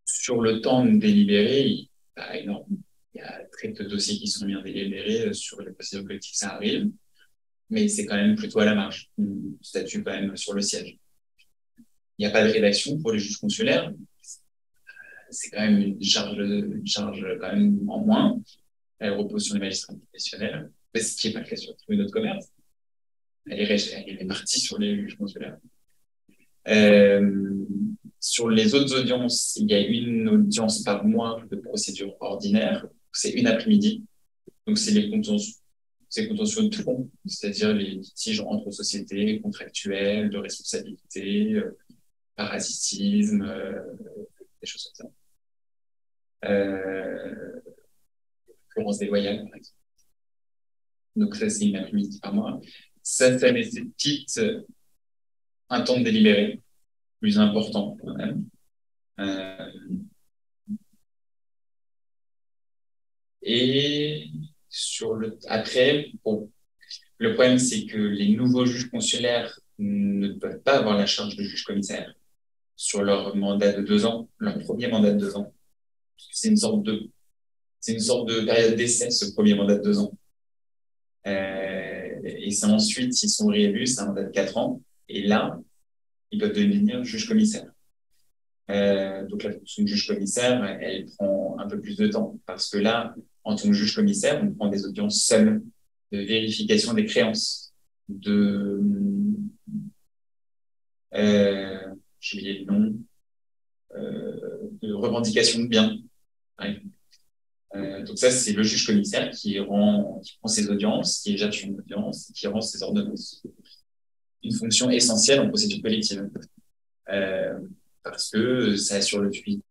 sur le temps de délibérer, il y a très peu de dossiers qui sont bien délibérés sur les procédures collectives, ça arrive, mais c'est quand même plutôt à la marge. On statue quand même sur le siège. Il n'y a pas de rédaction pour les juges consulaires. C'est quand même une charge quand même en moins. Elle repose sur les magistrats professionnels, ce qui n'est pas le cas sur le tribunal de commerce. Elle est répartie sur les juges consulaires. Sur les autres audiences, il y a une audience par mois de procédure ordinaire. C'est une après-midi. Donc, c'est les contentieux de fond, c'est-à-dire les litiges entre sociétés, contractuels, de responsabilité, parasitisme, des choses comme ça. Concurrence déloyale, par exemple. Donc, ça, c'est une après-midi par mois. Ça nécessite un temps de délibéré plus important, quand même. Et après, le problème, c'est que les nouveaux juges consulaires ne peuvent pas avoir la charge de juge commissaire sur leur mandat de 2 ans, leur premier mandat de 2 ans. C'est une sorte de période d'essai, ce premier mandat de 2 ans. Et c'est ensuite, s'ils sont réélus, c'est un mandat de 4 ans. Et là, ils peuvent devenir juge commissaire. Donc la fonction de juge commissaire, elle prend un peu plus de temps parce que là, en tant que juge commissaire, on prend des audiences seules de vérification des créances, j'ai oublié le nom, de revendication de biens. Ouais. Donc ça, c'est le juge commissaire qui prend ses audiences, qui éjecte une audience, qui rend ses ordonnances. Une fonction essentielle en procédure collective. Parce que ça assure le suivi.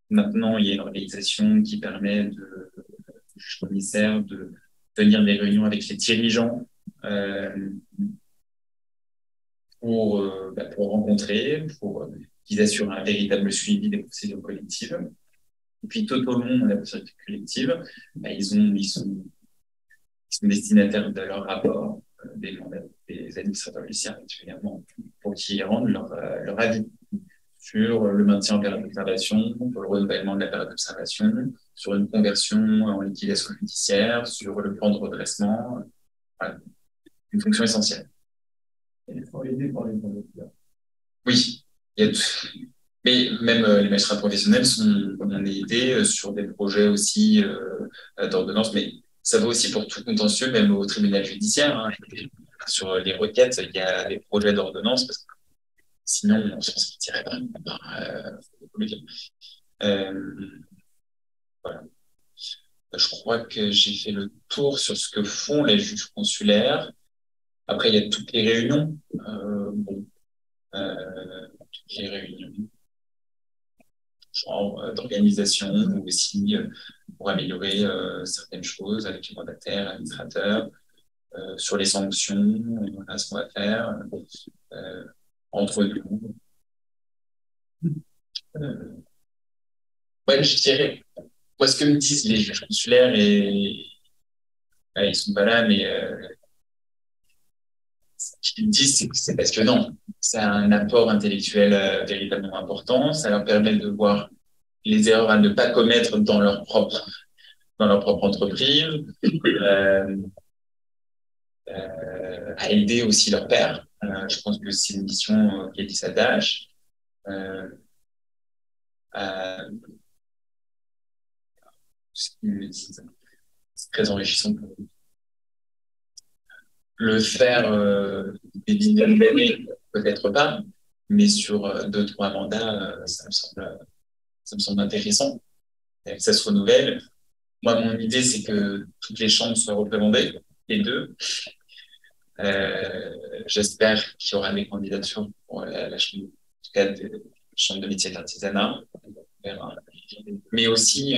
Maintenant, il y a une organisation qui permet au juge commissaire de tenir des réunions avec les dirigeants pour rencontrer, pour qu'ils assurent un véritable suivi des procédures collectives. Et puis, tout au long de la procédure collective, ils sont destinataires de leur rapport, des administrateurs judiciaires particulièrement, pour qu'ils rendent leur avis sur le maintien en période d'observation, sur le renouvellement de la période d'observation, sur une conversion en liquidation judiciaire, sur le plan de redressement. Voilà. Une fonction essentielle. Ils sont aidés par les conducteurs. Oui, mais même les magistrats professionnels on est aidés sur des projets aussi d'ordonnance, mais ça vaut aussi pour tout contentieux, même au tribunal judiciaire. Hein. Sur les requêtes, il y a des projets d'ordonnance, parce que sinon, on s'en sortirait pas. Voilà. Je crois que j'ai fait le tour sur ce que font les juges consulaires. Après, il y a toutes les réunions. Toutes les réunions genre d'organisation ou aussi pour améliorer certaines choses avec les mandataires, l'administrateur, sur les sanctions, voilà ce qu'on va faire entre nous. Ouais, je dirais, moi, ce que me disent les juges consulaires, et ils sont pas là, mais ce qu'ils me disent, c'est que c'est passionnant. C'est un apport intellectuel véritablement important. Ça leur permet de voir les erreurs à ne pas commettre dans leur propre entreprise, à aider aussi leur père. Je pense que c'est une mission qui s'attache. C'est très enrichissant pour eux. Le faire des dizaines d'années, peut-être pas, mais sur 2-3 mandats, ça me semble intéressant. Et que ça se renouvelle. Moi, mon idée, c'est que toutes les chambres soient représentées, les deux. J'espère qu'il y aura des candidatures pour la chambre, en tout cas, de chambre de métier de l'artisanat. Mais aussi,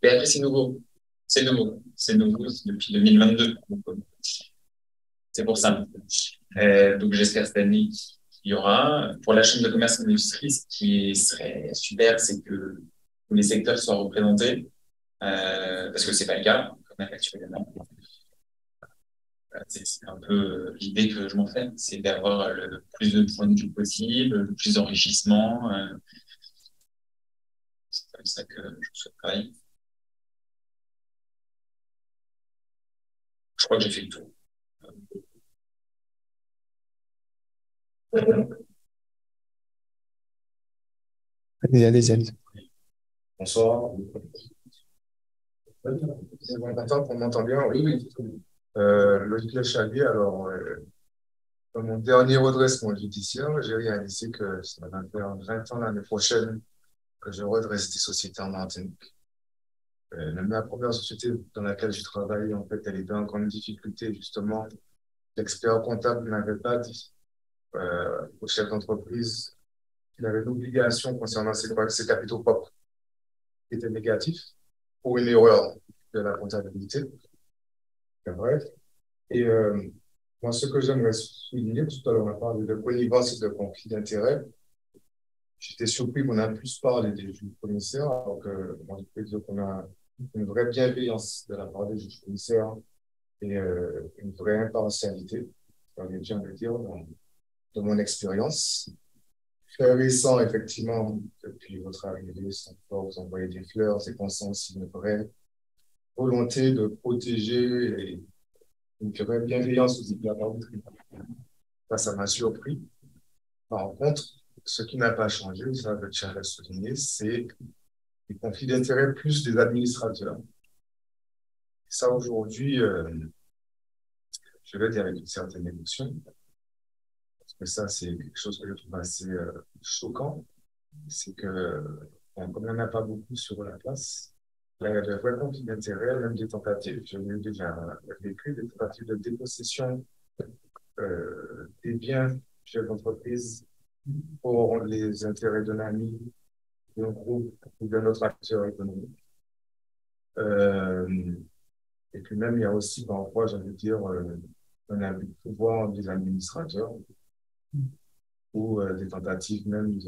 mais après, c'est nouveau. C'est nouveau depuis 2022. Donc, c'est pour ça. Donc, j'espère cette année qu'il y aura. Pour la chambre de commerce et d'industrie, ce qui serait super, c'est que tous les secteurs soient représentés, parce que c'est pas le cas, quand même, actuellement. C'est un peu l'idée que je m'en fais, c'est d'avoir le plus de points de vue possible, le plus d'enrichissement. C'est comme ça que je souhaite travailler. Je crois que j'ai fait le tour. Allez. Bonsoir. C'est bon, content qu'on m'entend bien. Oui. Loïc Lechavier, alors, dans mon dernier redressement judiciaire, j'ai réalisé que ça va faire 20 ans l'année prochaine que je redresse des sociétés en Martinique. Même la première société dans laquelle je travaillais, en fait, elle était en grande difficulté, justement. L'expert comptable n'avait pas dit au chef d'entreprise qu'il avait l'obligation concernant ses capitaux propres qui étaient négatifs pour une erreur de la comptabilité. C'est vrai. Et moi, ce que j'aimerais souligner, tout à l'heure, on a parlé de connivence et de conflit d'intérêts. J'étais surpris qu'on a plus parlé des juges commissaires, alors que moi, je peux dire qu'on a une vraie bienveillance de la part des juges commissaires et une vraie impartialité, je viens de dire, dans mon expérience. Très récent, effectivement, depuis votre arrivée, sans pouvoir vous envoyer des fleurs, c'est qu'on sent aussi une vraie volonté de protéger et une vraie bienveillance aussi de la part du tribunal. Ça m'a surpris. Par contre, ce qui n'a pas changé, ça je tiens à le souligner, c'est les conflits d'intérêts plus des administrateurs. Ça, aujourd'hui, je vais dire avec une certaine émotion, parce que ça, c'est quelque chose que je trouve assez choquant, c'est que, bon, comme il n'y en a pas beaucoup sur la place, il y a de vrais conflits d'intérêts, même des tentatives. Je l'ai déjà vécu, des tentatives de dépossession des biens du chef d'entreprise pour les intérêts d'un ami, d'un groupe ou d'un autre acteur économique. Et puis même, il y a aussi parfois, j'ai envie de dire, un abus de pouvoir des administrateurs ou des tentatives même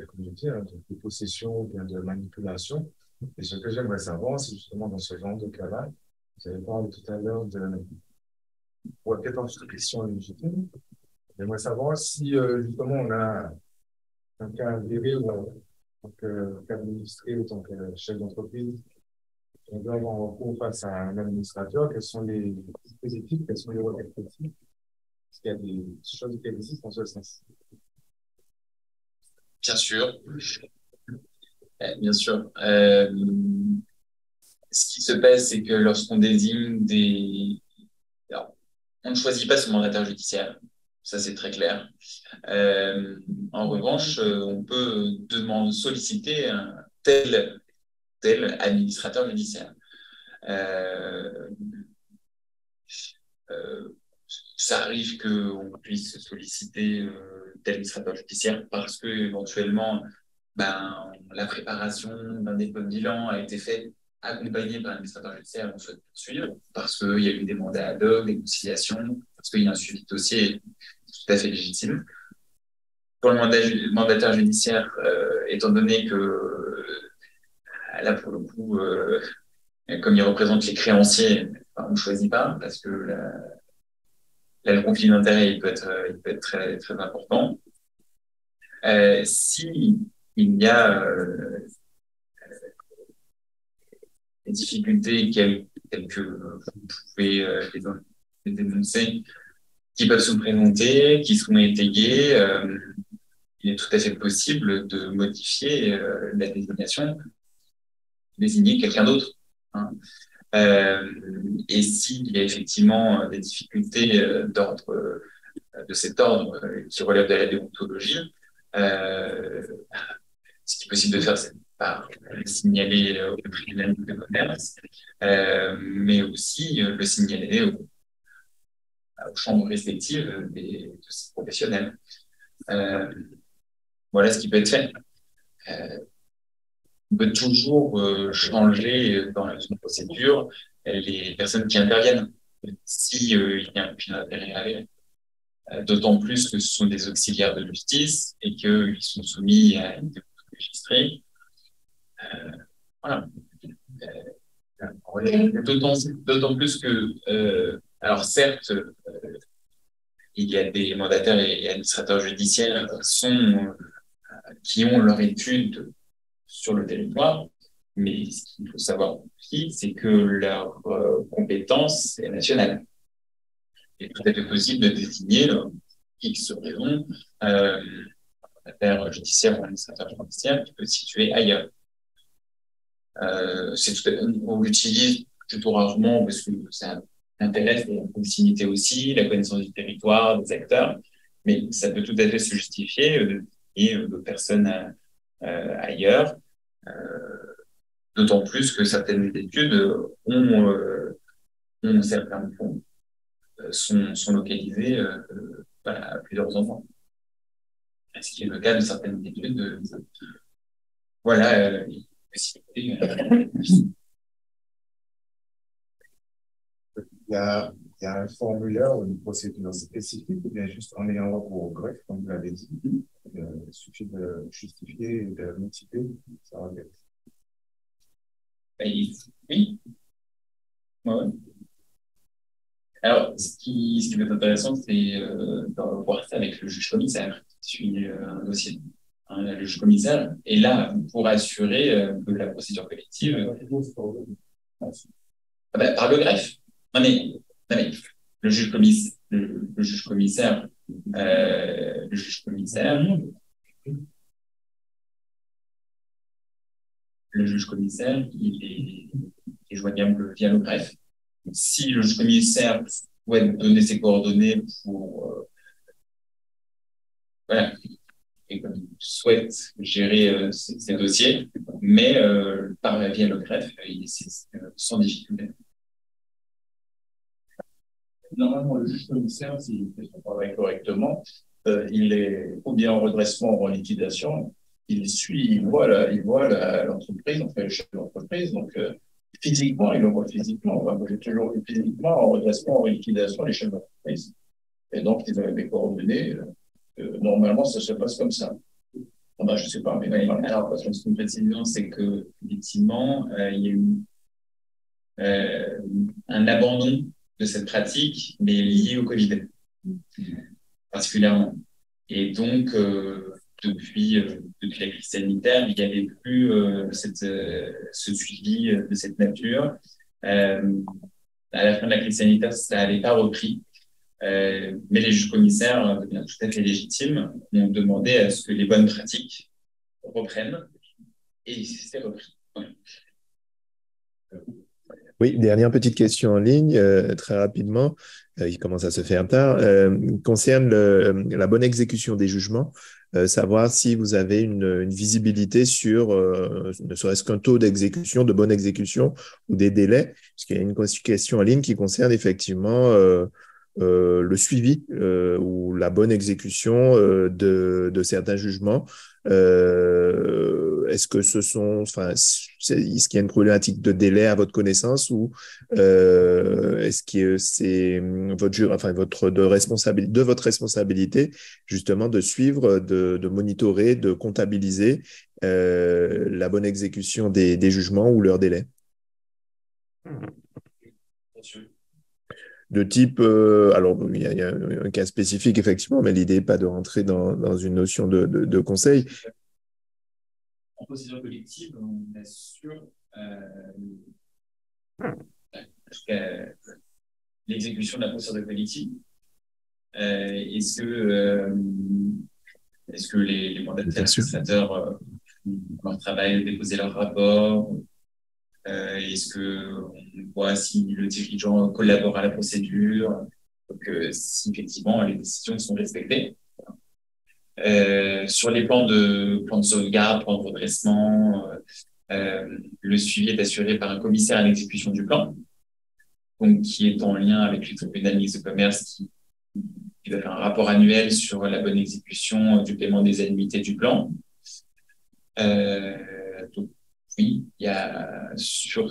comment dire, de possession ou bien de manipulation. Et ce que j'aimerais savoir, c'est justement dans ce genre de cas-là, vous avez parlé tout à l'heure de, ouais, peut-être en question légitime, j'aimerais savoir si justement on a un cas avéré ou en tant qu'administré ou en tant que chef d'entreprise, on doit avoir un recours face à un administrateur, quels sont les dispositifs, quels sont les requêtes possibles? Est-ce qu'il y a des choses qui existent en ce sens? Bien sûr, bien sûr. Ce qui se passe, c'est que lorsqu'on désigne des... Alors, on ne choisit pas son mandataire judiciaire, ça c'est très clair. En revanche, on peut solliciter un tel administrateur judiciaire. Ça arrive qu'on puisse solliciter tel administrateur judiciaire parce que éventuellement, la préparation d'un dépôt de bilan a été faite accompagné par un administrateur judiciaire, on souhaite poursuivre parce qu'il y a eu des mandats ad hoc, des conciliations, parce qu'il y a un suivi de dossier tout à fait légitime. Pour le mandataire judiciaire, étant donné que là, pour le coup, comme il représente les créanciers, on ne choisit pas parce que là, le conflit d'intérêts il peut être très, très important. Si il y a des difficultés telles que vous pouvez les dénoncer, qui peuvent se présenter, qui seront étayées, il est tout à fait possible de modifier la désignation, désigner quelqu'un d'autre. Hein. Et s'il y a effectivement des difficultés de cet ordre qui relèvent de la déontologie, ce qui est possible de faire, c'est par le signaler au tribunal de commerce, mais aussi le signaler aux chambres respectives de ces professionnels. Voilà ce qui peut être fait. On peut toujours changer dans une procédure les personnes qui interviennent si il y a un conflit d'intérêt avéré. D'autant plus que ce sont des auxiliaires de justice et qu'ils sont soumis à une déontologie enregistrée. Voilà. D'autant plus que, alors certes, il y a des mandataires et administrateurs judiciaires qui ont leur étude sur le territoire, mais ce qu'il faut savoir aussi, c'est que leur compétence est nationale. Il est tout à fait possible de désigner X raison un mandataire judiciaire ou administrateur judiciaire qui peut se situer ailleurs. On l'utilise plutôt rarement parce que ça intéresse la proximité aussi, la connaissance du territoire, des acteurs, mais ça peut tout à fait se justifier de désigner d'autres personnes ailleurs. D'autant plus que certaines études ont certains points sont localisés à plusieurs endroits. Ce qui est le cas de certaines études. Voilà. Il y a un formulaire ou une procédure spécifique ou bien juste en ayant recours au greffe, comme vous l'avez dit, il suffit de justifier et de motiver, ça va bien. Oui. Ouais. Alors, ce qui peut être intéressant, c'est de voir ça avec le juge commissaire qui suit un dossier. Le juge commissaire est là pour assurer que la procédure collective par le greffe. Non mais le juge commissaire, il est joignable via le greffe. Si le juge commissaire souhaite donner ses coordonnées pour voilà, et comme il souhaite gérer ces dossiers, mais via le greffe, c'est sans difficulté. Normalement, le juge commissaire, s'il fait son travail correctement, il est ou bien en redressement ou en liquidation, il voit l'entreprise, enfin le chef de l'entreprise, donc physiquement, il le voit physiquement. Moi, j'ai toujours vu physiquement en redressement ou en liquidation les chefs d'entreprise. Et donc, ils avaient mes coordonnées. Normalement, ça se passe comme ça. Ah bah, je ne sais pas, mais normalement. Alors, une précision, c'est que effectivement, il y a eu un abandon de cette pratique, mais lié au Covid, particulièrement. Et donc, depuis la crise sanitaire, il n'y avait plus ce suivi de cette nature. À la fin de la crise sanitaire, ça n'avait pas repris. Mais les juges commissaires, de manière tout à fait légitime, ont demandé à ce que les bonnes pratiques reprennent. Et c'est repris. Ouais. Oui, dernière petite question en ligne, très rapidement, il commence à se faire tard, concerne la bonne exécution des jugements, savoir si vous avez une visibilité sur ne serait-ce qu'un taux d'exécution, de bonne exécution ou des délais, puisqu'il y a une question en ligne qui concerne effectivement le suivi ou la bonne exécution de certains jugements. Est-ce que est-ce qu'il y a une problématique de délai à votre connaissance ou est-ce que c'est de votre responsabilité justement de suivre, de monitorer, de comptabiliser la bonne exécution des jugements ou leur délai? De type, alors il y a un cas spécifique effectivement, mais l'idée n'est pas de rentrer dans une notion de conseil. En procédure collective, on assure l'exécution de la procédure collective. Est-ce que les mandataires administrateurs font leur travail, déposer leur rapport? Est-ce qu'on voit si le dirigeant collabore à la procédure? Donc, si effectivement les décisions sont respectées. Sur les plans de sauvegarde, plans de redressement, le suivi est assuré par un commissaire à l'exécution du plan, donc qui est en lien avec le tribunal mixte de commerce qui va faire un rapport annuel sur la bonne exécution du paiement des annuités du plan. Donc, oui, il y a sur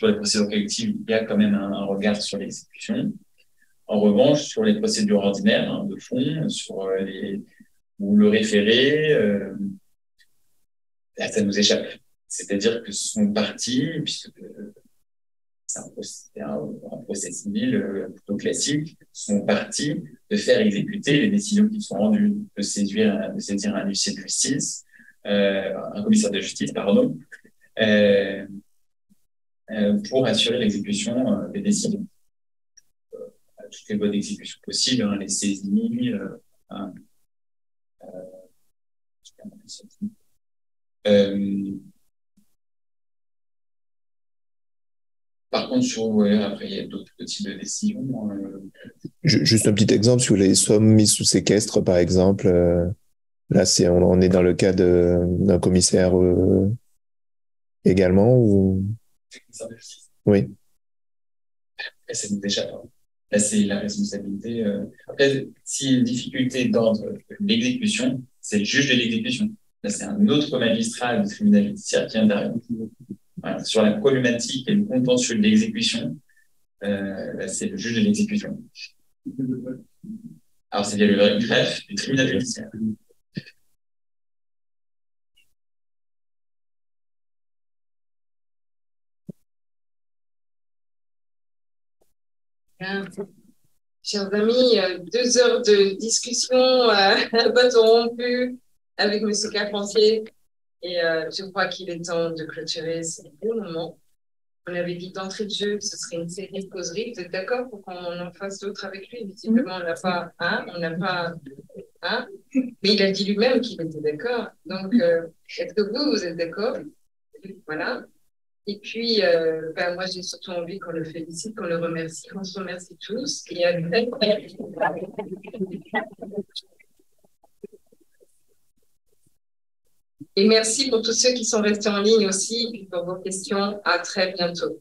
les procédures collectives, il y a quand même un regard sur l'exécution. En revanche, sur les procédures ordinaires de fond, ou le référé, là, ça nous échappe. C'est-à-dire que sont partis, puisque c'est un procès civil plutôt classique, sont partis de faire exécuter les décisions qui sont rendues, de saisir un huissier de justice, un commissaire de justice, pardon, pour assurer l'exécution des décisions. Toutes les bonnes exécutions possibles, les saisies, par contre, après, il y a d'autres types de décisions. Juste un petit exemple sur les sommes mises sous séquestre, par exemple. Là, on est dans le cas d'un commissaire également ou... Oui. Après, ça nous échappe. Là, c'est la responsabilité. Après, s'il y a une difficulté d'ordre de l'exécution, c'est le juge de l'exécution. Là, c'est un autre magistrat du tribunal judiciaire qui intervient. Voilà. Sur la problématique et le contentieux de l'exécution, là, c'est le juge de l'exécution. Alors, c'est bien le greffe du tribunal judiciaire. Chers amis, 2 heures de discussion à bâton rompu avec M. Carpentier et je crois qu'il est temps de clôturer ce bon moment. On avait dit d'entrée de jeu que ce serait une série de causeries. Vous êtes d'accord pour qu'on en fasse d'autres avec lui? Visiblement, on n'a pas, mais il a dit lui-même qu'il était d'accord. Donc, est-ce que vous êtes d'accord? Voilà. Et puis, moi, j'ai surtout envie qu'on le félicite, qu'on le remercie, qu'on se remercie tous. Et merci pour tous ceux qui sont restés en ligne aussi, et pour vos questions. À très bientôt.